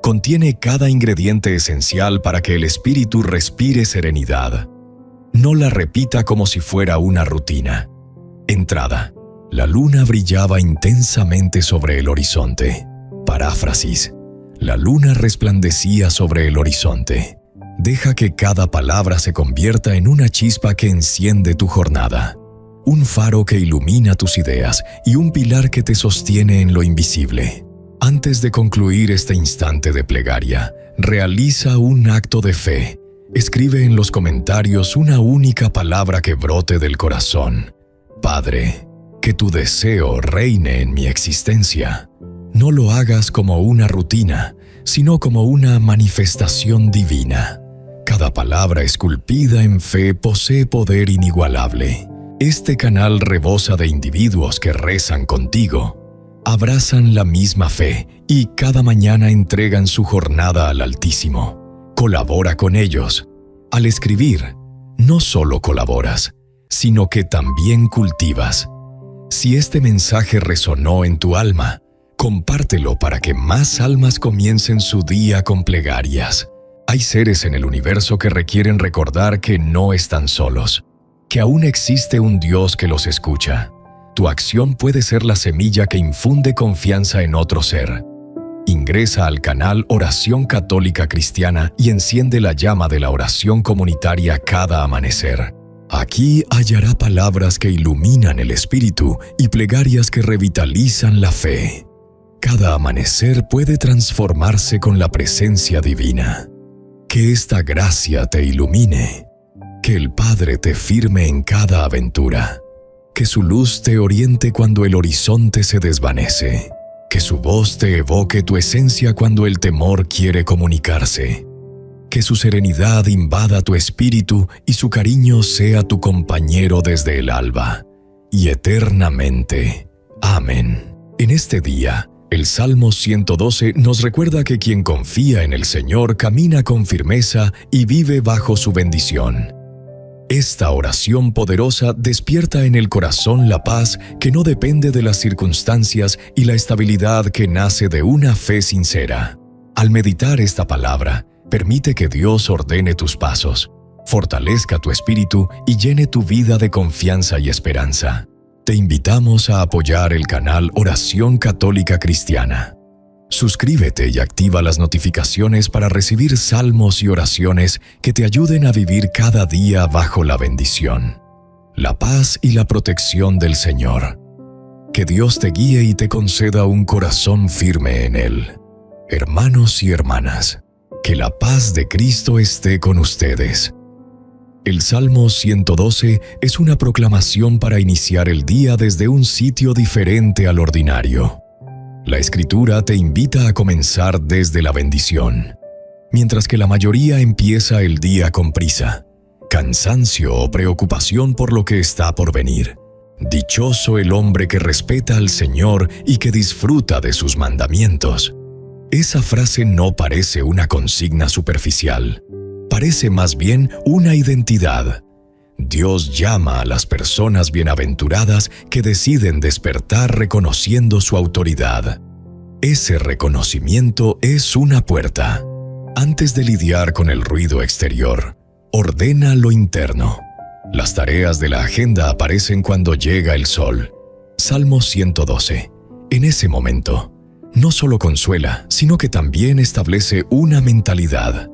Contiene cada ingrediente esencial para que el espíritu respire serenidad. No la repita como si fuera una rutina. Entrada. La luna brillaba intensamente sobre el horizonte. Paráfrasis. La luna resplandecía sobre el horizonte. Deja que cada palabra se convierta en una chispa que enciende tu jornada. Un faro que ilumina tus ideas y un pilar que te sostiene en lo invisible. Antes de concluir este instante de plegaria, realiza un acto de fe. Escribe en los comentarios una única palabra que brote del corazón. Padre, que tu deseo reine en mi existencia. No lo hagas como una rutina, sino como una manifestación divina. Cada palabra esculpida en fe posee poder inigualable. Este canal rebosa de individuos que rezan contigo. Abrazan la misma fe y cada mañana entregan su jornada al Altísimo. Colabora con ellos. Al escribir, no solo colaboras, sino que también cultivas. Si este mensaje resonó en tu alma, compártelo para que más almas comiencen su día con plegarias. Hay seres en el universo que requieren recordar que no están solos, que aún existe un Dios que los escucha. Tu acción puede ser la semilla que infunde confianza en otro ser. Ingresa al canal Oración Católica Cristiana y enciende la llama de la oración comunitaria cada amanecer. Aquí hallará palabras que iluminan el espíritu y plegarias que revitalizan la fe. Cada amanecer puede transformarse con la presencia divina. Que esta gracia te ilumine. Que el Padre te firme en cada aventura. Que su luz te oriente cuando el horizonte se desvanece. Que su voz te evoque tu esencia cuando el temor quiere comunicarse. Que su serenidad invada tu espíritu y su cariño sea tu compañero desde el alba y eternamente. Amén. En este día, el Salmo 112 nos recuerda que quien confía en el Señor camina con firmeza y vive bajo su bendición. Esta oración poderosa despierta en el corazón la paz que no depende de las circunstancias y la estabilidad que nace de una fe sincera. Al meditar esta palabra, permite que Dios ordene tus pasos, fortalezca tu espíritu y llene tu vida de confianza y esperanza. Te invitamos a apoyar el canal Oración Católica Cristiana. Suscríbete y activa las notificaciones para recibir salmos y oraciones que te ayuden a vivir cada día bajo la bendición, la paz y la protección del Señor. Que Dios te guíe y te conceda un corazón firme en Él. Hermanos y hermanas, Que la paz de Cristo esté con ustedes. El Salmo 112 es una proclamación para iniciar el día desde un sitio diferente al ordinario. La Escritura te invita a comenzar desde la bendición, mientras que la mayoría empieza el día con prisa, cansancio o preocupación por lo que está por venir. Dichoso el hombre que respeta al Señor y que disfruta de sus mandamientos. Esa frase no parece una consigna superficial. Parece más bien una identidad. Dios llama a las personas bienaventuradas que deciden despertar reconociendo su autoridad. Ese reconocimiento es una puerta. Antes de lidiar con el ruido exterior, ordena lo interno. Las tareas de la agenda aparecen cuando llega el sol. Salmo 112. En ese momento, no solo consuela, sino que también establece una mentalidad.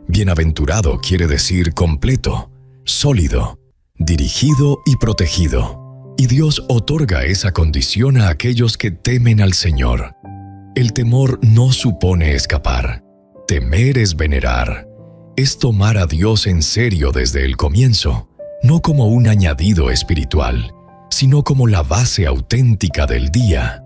Bienaventurado quiere decir completo, sólido, dirigido y protegido. Y Dios otorga esa condición a aquellos que temen al Señor. El temor no supone escapar. Temer es venerar. Es tomar a Dios en serio desde el comienzo, no como un añadido espiritual, sino como la base auténtica del día.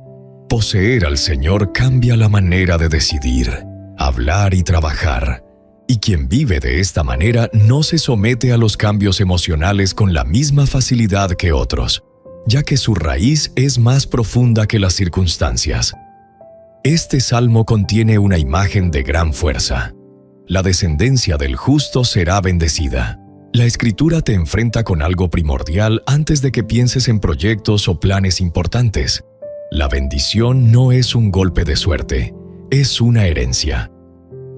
Poseer al Señor cambia la manera de decidir, hablar y trabajar. Y quien vive de esta manera no se somete a los cambios emocionales con la misma facilidad que otros, ya que su raíz es más profunda que las circunstancias. Este salmo contiene una imagen de gran fuerza. La descendencia del justo será bendecida. La Escritura te enfrenta con algo primordial antes de que pienses en proyectos o planes importantes. La bendición no es un golpe de suerte, es una herencia.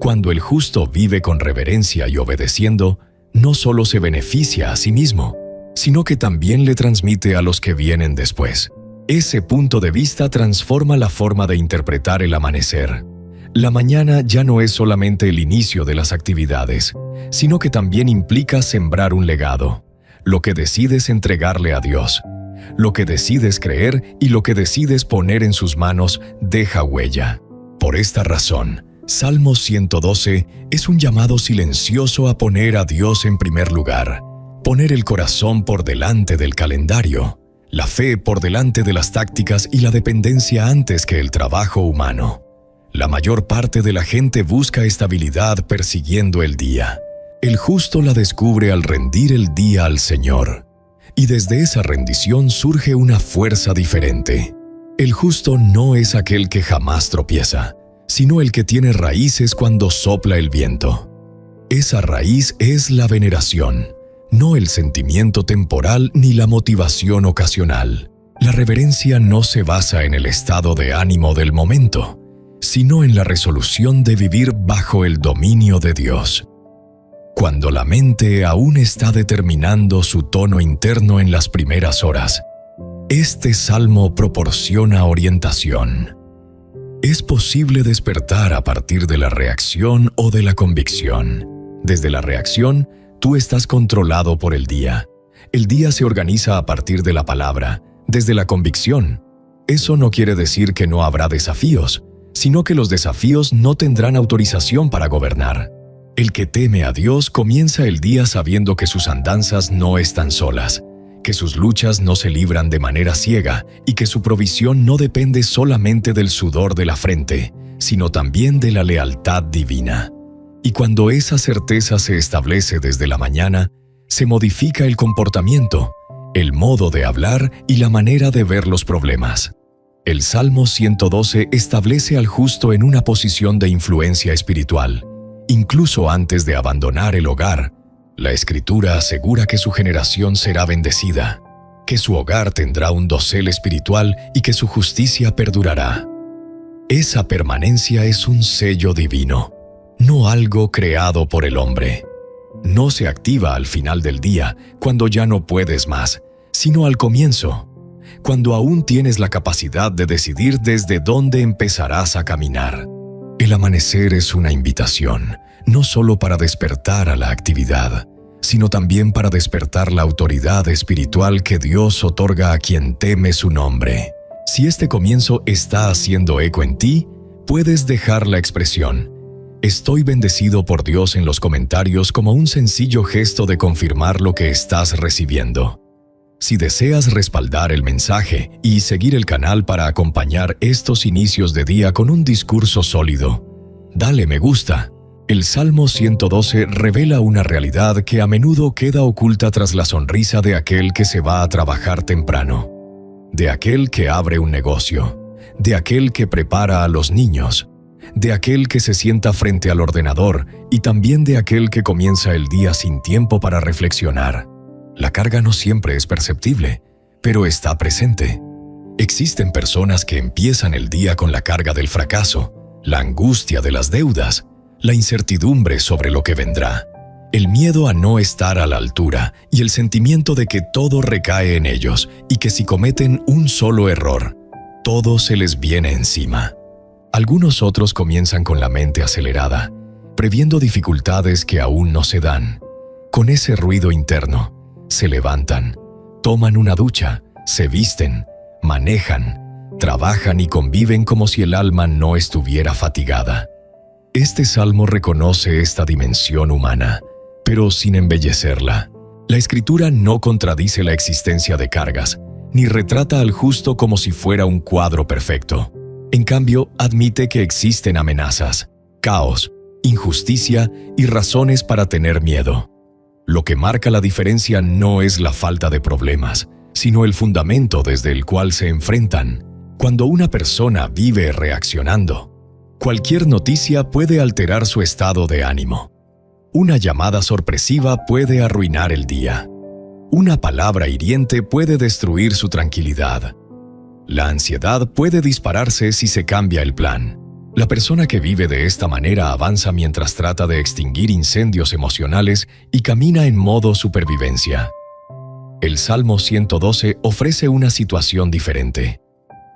Cuando el justo vive con reverencia y obedeciendo, no solo se beneficia a sí mismo, sino que también le transmite a los que vienen después. Ese punto de vista transforma la forma de interpretar el amanecer. La mañana ya no es solamente el inicio de las actividades, sino que también implica sembrar un legado, lo que decides entregarle a Dios. Lo que decides creer y lo que decides poner en sus manos deja huella. Por esta razón, Salmo 112 es un llamado silencioso a poner a Dios en primer lugar, poner el corazón por delante del calendario, la fe por delante de las tácticas y la dependencia antes que el trabajo humano. La mayor parte de la gente busca estabilidad persiguiendo el día. El justo la descubre al rendir el día al Señor. Y desde esa rendición surge una fuerza diferente. El justo no es aquel que jamás tropieza, sino el que tiene raíces cuando sopla el viento. Esa raíz es la veneración, no el sentimiento temporal ni la motivación ocasional. La reverencia no se basa en el estado de ánimo del momento, sino en la resolución de vivir bajo el dominio de Dios. Cuando la mente aún está determinando su tono interno en las primeras horas, este salmo proporciona orientación. Es posible despertar a partir de la reacción o de la convicción. Desde la reacción, tú estás controlado por el día. El día se organiza a partir de la palabra, desde la convicción. Eso no quiere decir que no habrá desafíos, sino que los desafíos no tendrán autorización para gobernar. El que teme a Dios comienza el día sabiendo que sus andanzas no están solas, que sus luchas no se libran de manera ciega y que su provisión no depende solamente del sudor de la frente, sino también de la lealtad divina. Y cuando esa certeza se establece desde la mañana, se modifica el comportamiento, el modo de hablar y la manera de ver los problemas. El Salmo 112 establece al justo en una posición de influencia espiritual. Incluso antes de abandonar el hogar, la Escritura asegura que su generación será bendecida, que su hogar tendrá un dosel espiritual y que su justicia perdurará. Esa permanencia es un sello divino, no algo creado por el hombre. No se activa al final del día, cuando ya no puedes más, sino al comienzo, cuando aún tienes la capacidad de decidir desde dónde empezarás a caminar. El amanecer es una invitación, no solo para despertar a la actividad, sino también para despertar la autoridad espiritual que Dios otorga a quien teme su nombre. Si este comienzo está haciendo eco en ti, puedes dejar la expresión: Estoy bendecido por Dios en los comentarios como un sencillo gesto de confirmar lo que estás recibiendo. Si deseas respaldar el mensaje y seguir el canal para acompañar estos inicios de día con un discurso sólido, dale me gusta. El Salmo 112 revela una realidad que a menudo queda oculta tras la sonrisa de aquel que se va a trabajar temprano, de aquel que abre un negocio, de aquel que prepara a los niños, de aquel que se sienta frente al ordenador y también de aquel que comienza el día sin tiempo para reflexionar. La carga no siempre es perceptible, pero está presente. Existen personas que empiezan el día con la carga del fracaso, la angustia de las deudas, la incertidumbre sobre lo que vendrá, el miedo a no estar a la altura y el sentimiento de que todo recae en ellos y que si cometen un solo error, todo se les viene encima. Algunos otros comienzan con la mente acelerada, previendo dificultades que aún no se dan. Con ese ruido interno, se levantan, toman una ducha, se visten, manejan, trabajan y conviven como si el alma no estuviera fatigada. Este salmo reconoce esta dimensión humana, pero sin embellecerla. La Escritura no contradice la existencia de cargas, ni retrata al justo como si fuera un cuadro perfecto. En cambio, admite que existen amenazas, caos, injusticia y razones para tener miedo. Lo que marca la diferencia no es la falta de problemas, sino el fundamento desde el cual se enfrentan. Cuando una persona vive reaccionando, cualquier noticia puede alterar su estado de ánimo. Una llamada sorpresiva puede arruinar el día. Una palabra hiriente puede destruir su tranquilidad. La ansiedad puede dispararse si se cambia el plan. La persona que vive de esta manera avanza mientras trata de extinguir incendios emocionales y camina en modo supervivencia. El Salmo 112 ofrece una situación diferente.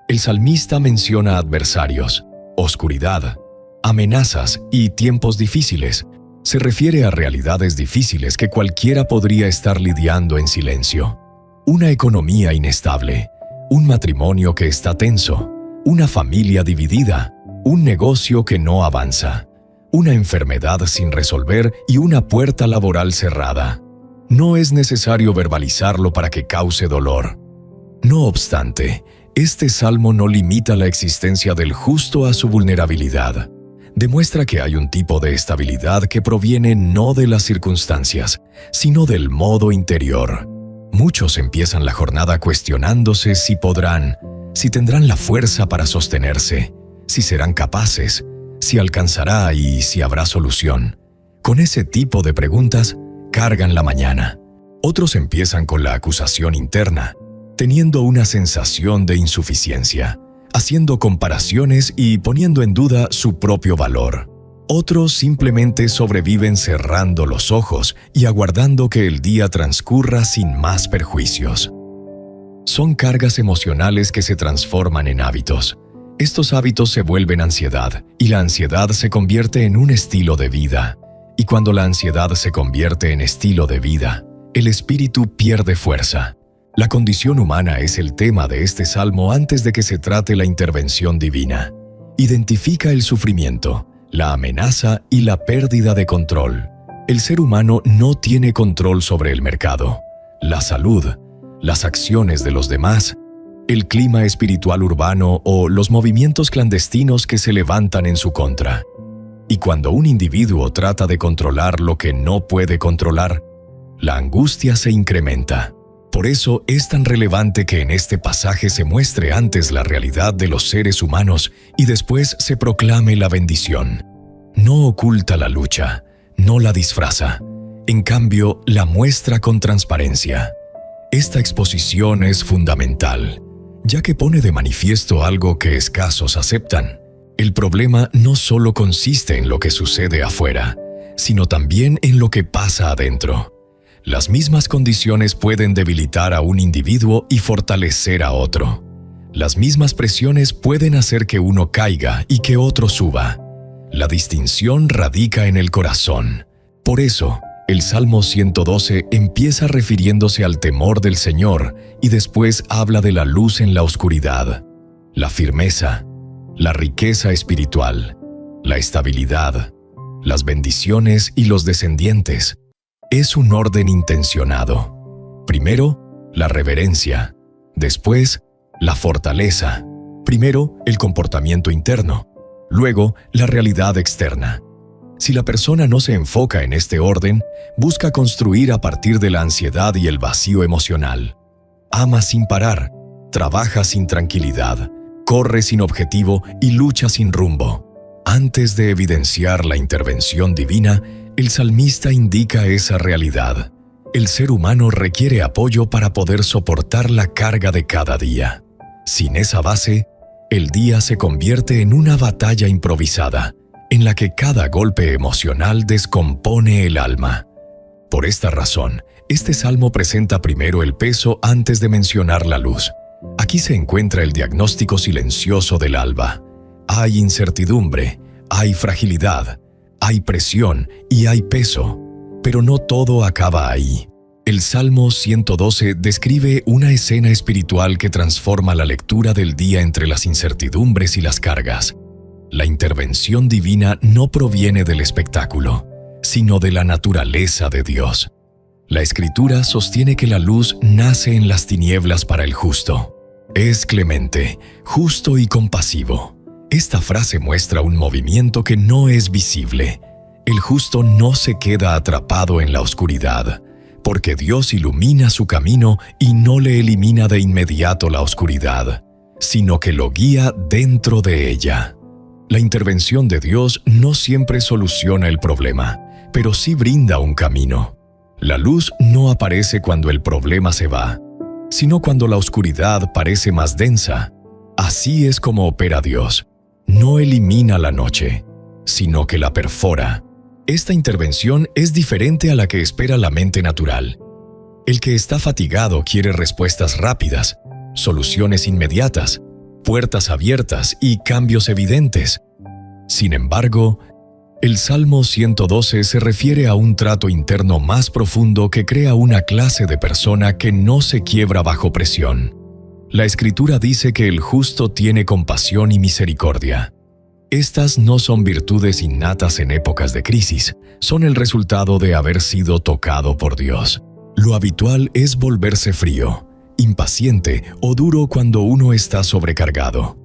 El salmista menciona adversarios, oscuridad, amenazas y tiempos difíciles. Se refiere a realidades difíciles que cualquiera podría estar lidiando en silencio. Una economía inestable, un matrimonio que está tenso, una familia dividida, un negocio que no avanza, una enfermedad sin resolver y una puerta laboral cerrada. No es necesario verbalizarlo para que cause dolor. No obstante, este salmo no limita la existencia del justo a su vulnerabilidad. Demuestra que hay un tipo de estabilidad que proviene no de las circunstancias, sino del modo interior. Muchos empiezan la jornada cuestionándose si podrán, si tendrán la fuerza para sostenerse, si serán capaces, si alcanzará y si habrá solución. Con ese tipo de preguntas, cargan la mañana. Otros empiezan con la acusación interna, teniendo una sensación de insuficiencia, haciendo comparaciones y poniendo en duda su propio valor. Otros simplemente sobreviven cerrando los ojos y aguardando que el día transcurra sin más perjuicios. Son cargas emocionales que se transforman en hábitos. Estos hábitos se vuelven ansiedad, y la ansiedad se convierte en un estilo de vida. Y cuando la ansiedad se convierte en estilo de vida, el espíritu pierde fuerza. La condición humana es el tema de este salmo antes de que se trate la intervención divina. Identifica el sufrimiento, la amenaza y la pérdida de control. El ser humano no tiene control sobre el mercado, la salud, las acciones de los demás, el clima espiritual urbano o los movimientos clandestinos que se levantan en su contra. Y cuando un individuo trata de controlar lo que no puede controlar, la angustia se incrementa. Por eso es tan relevante que en este pasaje se muestre antes la realidad de los seres humanos y después se proclame la bendición. No oculta la lucha, no la disfraza. En cambio, la muestra con transparencia. Esta exposición es fundamental, ya que pone de manifiesto algo que escasos aceptan. El problema no solo consiste en lo que sucede afuera, sino también en lo que pasa adentro. Las mismas condiciones pueden debilitar a un individuo y fortalecer a otro. Las mismas presiones pueden hacer que uno caiga y que otro suba. La distinción radica en el corazón. Por eso, el Salmo 112 empieza refiriéndose al temor del Señor y después habla de la luz en la oscuridad, la firmeza, la riqueza espiritual, la estabilidad, las bendiciones y los descendientes. Es un orden intencionado. Primero, la reverencia. Después, la fortaleza. Primero, el comportamiento interno. Luego, la realidad externa. Si la persona no se enfoca en este orden, busca construir a partir de la ansiedad y el vacío emocional. Ama sin parar, trabaja sin tranquilidad, corre sin objetivo y lucha sin rumbo. Antes de evidenciar la intervención divina, el salmista indica esa realidad. El ser humano requiere apoyo para poder soportar la carga de cada día. Sin esa base, el día se convierte en una batalla improvisada, en la que cada golpe emocional descompone el alma. Por esta razón, este salmo presenta primero el peso antes de mencionar la luz. Aquí se encuentra el diagnóstico silencioso del alba. Hay incertidumbre, hay fragilidad, hay presión y hay peso, pero no todo acaba ahí. El Salmo 112 describe una escena espiritual que transforma la lectura del día entre las incertidumbres y las cargas. La intervención divina no proviene del espectáculo, sino de la naturaleza de Dios. La Escritura sostiene que la luz nace en las tinieblas para el justo. Es clemente, justo y compasivo. Esta frase muestra un movimiento que no es visible. El justo no se queda atrapado en la oscuridad, porque Dios ilumina su camino y no le elimina de inmediato la oscuridad, sino que lo guía dentro de ella. La intervención de Dios no siempre soluciona el problema, pero sí brinda un camino. La luz no aparece cuando el problema se va, sino cuando la oscuridad parece más densa. Así es como opera Dios. No elimina la noche, sino que la perfora. Esta intervención es diferente a la que espera la mente natural. El que está fatigado quiere respuestas rápidas, soluciones inmediatas, puertas abiertas y cambios evidentes. Sin embargo, el Salmo 112 se refiere a un trato interno más profundo que crea una clase de persona que no se quiebra bajo presión. La Escritura dice que el justo tiene compasión y misericordia. Estas no son virtudes innatas en épocas de crisis, son el resultado de haber sido tocado por Dios. Lo habitual es volverse frío, impaciente o duro cuando uno está sobrecargado.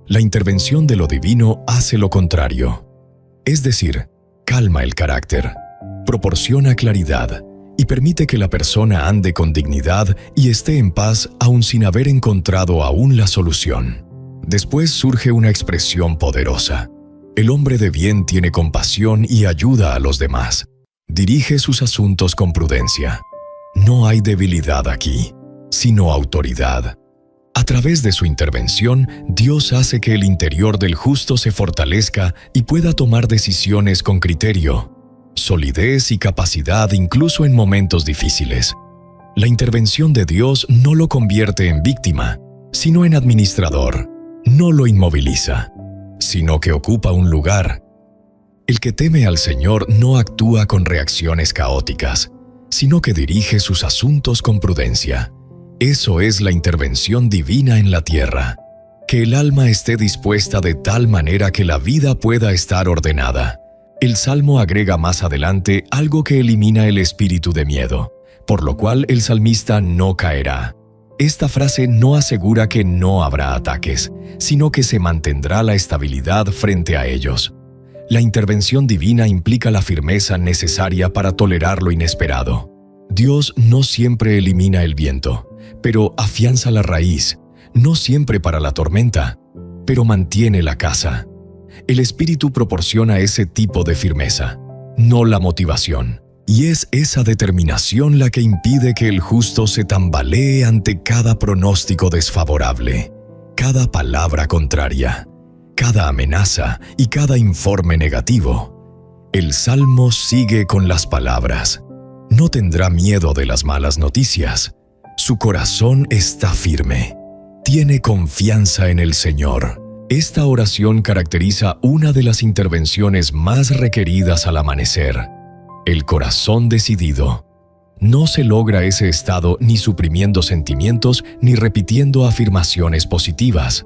La intervención de lo divino hace lo contrario. Es decir, calma el carácter, proporciona claridad y permite que la persona ande con dignidad y esté en paz aún sin haber encontrado aún la solución. Después surge una expresión poderosa. El hombre de bien tiene compasión y ayuda a los demás. Dirige sus asuntos con prudencia. No hay debilidad aquí, sino autoridad. A través de su intervención, Dios hace que el interior del justo se fortalezca y pueda tomar decisiones con criterio, solidez y capacidad incluso en momentos difíciles. La intervención de Dios no lo convierte en víctima, sino en administrador. No lo inmoviliza, sino que ocupa un lugar. El que teme al Señor no actúa con reacciones caóticas, sino que dirige sus asuntos con prudencia. Eso es la intervención divina en la tierra. Que el alma esté dispuesta de tal manera que la vida pueda estar ordenada. El Salmo agrega más adelante algo que elimina el espíritu de miedo, por lo cual el salmista no caerá. Esta frase no asegura que no habrá ataques, sino que se mantendrá la estabilidad frente a ellos. La intervención divina implica la firmeza necesaria para tolerar lo inesperado. Dios no siempre elimina el viento, pero afianza la raíz, no siempre para la tormenta, pero mantiene la casa. El Espíritu proporciona ese tipo de firmeza, no la motivación. Y es esa determinación la que impide que el justo se tambalee ante cada pronóstico desfavorable, cada palabra contraria, cada amenaza y cada informe negativo. El Salmo sigue con las palabras. No tendrá miedo de las malas noticias. Su corazón está firme. Tiene confianza en el Señor. Esta oración caracteriza una de las intervenciones más requeridas al amanecer. El corazón decidido. No se logra ese estado ni suprimiendo sentimientos ni repitiendo afirmaciones positivas.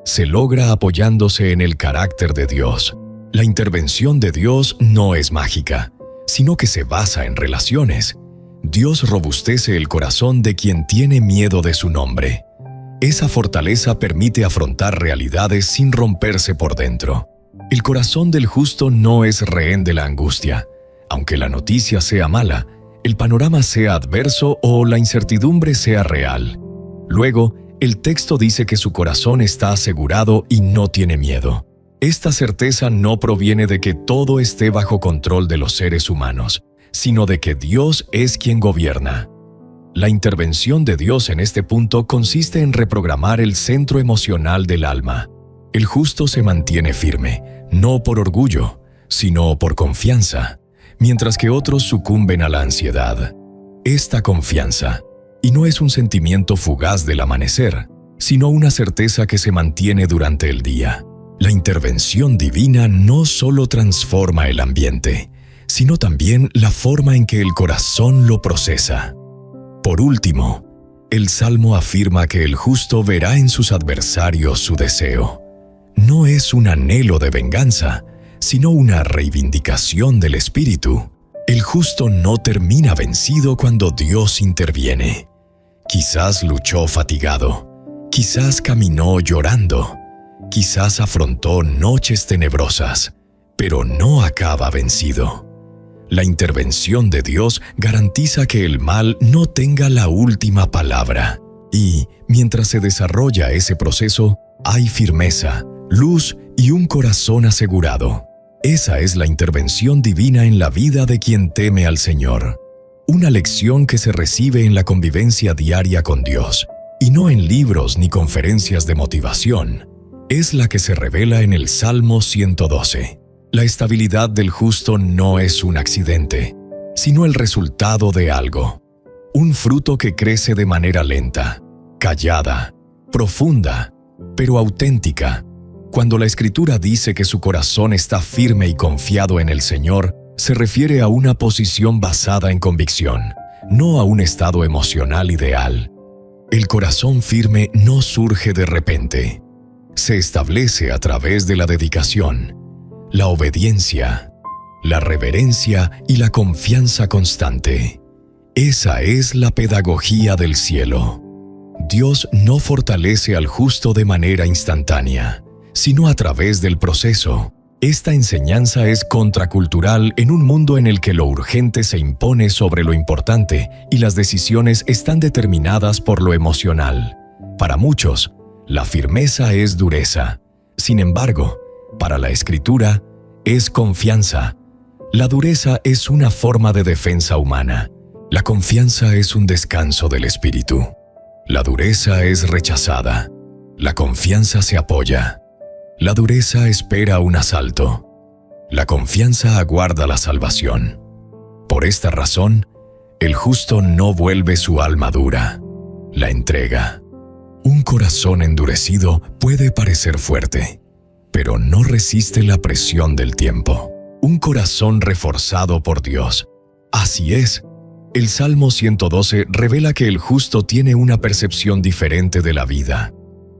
Se logra apoyándose en el carácter de Dios. La intervención de Dios no es mágica, sino que se basa en relaciones. Dios robustece el corazón de quien tiene miedo de su nombre. Esa fortaleza permite afrontar realidades sin romperse por dentro. El corazón del justo no es rehén de la angustia. Aunque la noticia sea mala, el panorama sea adverso o la incertidumbre sea real. Luego, el texto dice que su corazón está asegurado y no tiene miedo. Esta certeza no proviene de que todo esté bajo control de los seres humanos, sino de que Dios es quien gobierna. La intervención de Dios en este punto consiste en reprogramar el centro emocional del alma. El justo se mantiene firme, no por orgullo, sino por confianza, mientras que otros sucumben a la ansiedad. Esta confianza, y no es un sentimiento fugaz del amanecer, sino una certeza que se mantiene durante el día. La intervención divina no solo transforma el ambiente, sino también la forma en que el corazón lo procesa. Por último, el Salmo afirma que el justo verá en sus adversarios su deseo. No es un anhelo de venganza, sino una reivindicación del espíritu. El justo no termina vencido cuando Dios interviene. Quizás luchó fatigado, quizás caminó llorando, quizás afrontó noches tenebrosas, pero no acaba vencido. La intervención de Dios garantiza que el mal no tenga la última palabra. Y, mientras se desarrolla ese proceso, hay firmeza, luz y un corazón asegurado. Esa es la intervención divina en la vida de quien teme al Señor. Una lección que se recibe en la convivencia diaria con Dios, y no en libros ni conferencias de motivación. Es la que se revela en el Salmo 112. La estabilidad del justo no es un accidente, sino el resultado de algo. Un fruto que crece de manera lenta, callada, profunda, pero auténtica. Cuando la Escritura dice que su corazón está firme y confiado en el Señor, se refiere a una posición basada en convicción, no a un estado emocional ideal. El corazón firme no surge de repente. Se establece a través de la dedicación, la obediencia, la reverencia y la confianza constante. Esa es la pedagogía del cielo. Dios no fortalece al justo de manera instantánea, sino a través del proceso. Esta enseñanza es contracultural en un mundo en el que lo urgente se impone sobre lo importante y las decisiones están determinadas por lo emocional. Para muchos, la firmeza es dureza. Sin embargo, para la Escritura, es confianza. La dureza es una forma de defensa humana. La confianza es un descanso del espíritu. La dureza es rechazada. La confianza se apoya. La dureza espera un asalto. La confianza aguarda la salvación. Por esta razón, el justo no vuelve su alma dura, la entrega. Un corazón endurecido puede parecer fuerte, pero no resiste la presión del tiempo. Un corazón reforzado por Dios. Así es, el Salmo 112 revela que el justo tiene una percepción diferente de la vida.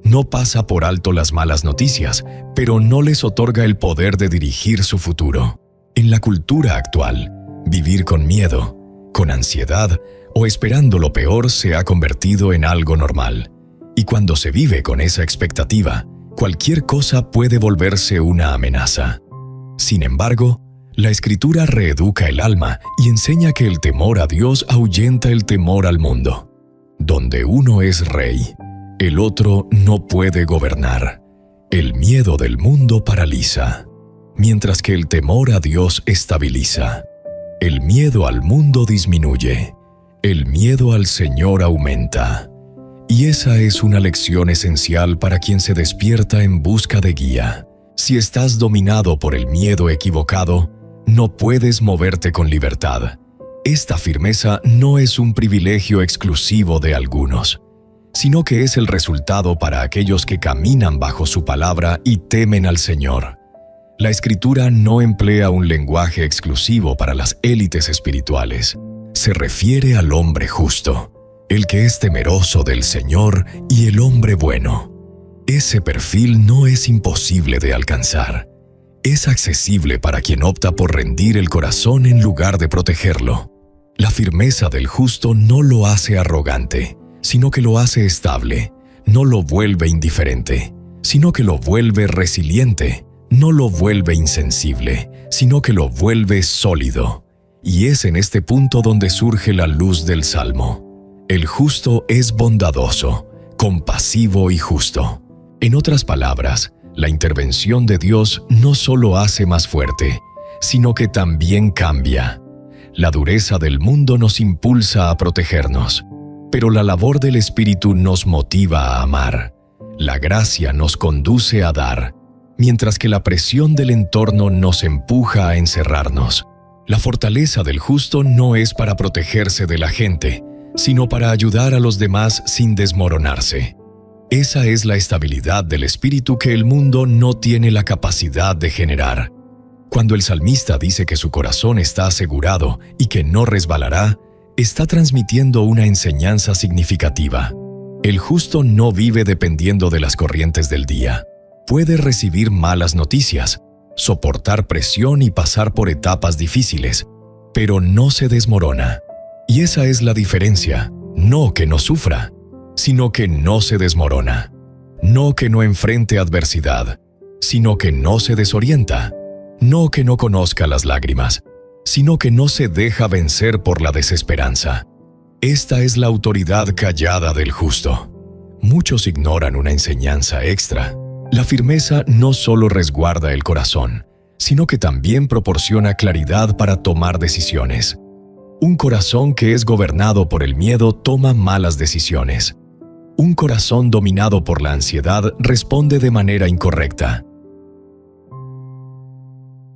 No pasa por alto las malas noticias, pero no les otorga el poder de dirigir su futuro. En la cultura actual, vivir con miedo, con ansiedad o esperando lo peor se ha convertido en algo normal. Y cuando se vive con esa expectativa, cualquier cosa puede volverse una amenaza. Sin embargo, la Escritura reeduca el alma y enseña que el temor a Dios ahuyenta el temor al mundo. Donde uno es rey, el otro no puede gobernar. El miedo del mundo paraliza, mientras que el temor a Dios estabiliza. El miedo al mundo disminuye, el miedo al Señor aumenta. Y esa es una lección esencial para quien se despierta en busca de guía. Si estás dominado por el miedo equivocado, no puedes moverte con libertad. Esta firmeza no es un privilegio exclusivo de algunos, sino que es el resultado para aquellos que caminan bajo su palabra y temen al Señor. La Escritura no emplea un lenguaje exclusivo para las élites espirituales. Se refiere al hombre justo, el que es temeroso del Señor y el hombre bueno. Ese perfil no es imposible de alcanzar. Es accesible para quien opta por rendir el corazón en lugar de protegerlo. La firmeza del justo no lo hace arrogante, sino que lo hace estable. No lo vuelve indiferente, sino que lo vuelve resiliente. No lo vuelve insensible, sino que lo vuelve sólido. Y es en este punto donde surge la luz del Salmo. El justo es bondadoso, compasivo y justo. En otras palabras, la intervención de Dios no solo hace más fuerte, sino que también cambia. La dureza del mundo nos impulsa a protegernos, pero la labor del Espíritu nos motiva a amar. La gracia nos conduce a dar, mientras que la presión del entorno nos empuja a encerrarnos. La fortaleza del justo no es para protegerse de la gente, sino para ayudar a los demás sin desmoronarse. Esa es la estabilidad del espíritu que el mundo no tiene la capacidad de generar. Cuando el salmista dice que su corazón está asegurado y que no resbalará, está transmitiendo una enseñanza significativa. El justo no vive dependiendo de las corrientes del día. Puede recibir malas noticias, soportar presión y pasar por etapas difíciles, pero no se desmorona. Y esa es la diferencia, no que no sufra, sino que no se desmorona. No que no enfrente adversidad, sino que no se desorienta. No que no conozca las lágrimas, sino que no se deja vencer por la desesperanza. Esta es la autoridad callada del justo. Muchos ignoran una enseñanza extra. La firmeza no solo resguarda el corazón, sino que también proporciona claridad para tomar decisiones. Un corazón que es gobernado por el miedo toma malas decisiones. Un corazón dominado por la ansiedad responde de manera incorrecta.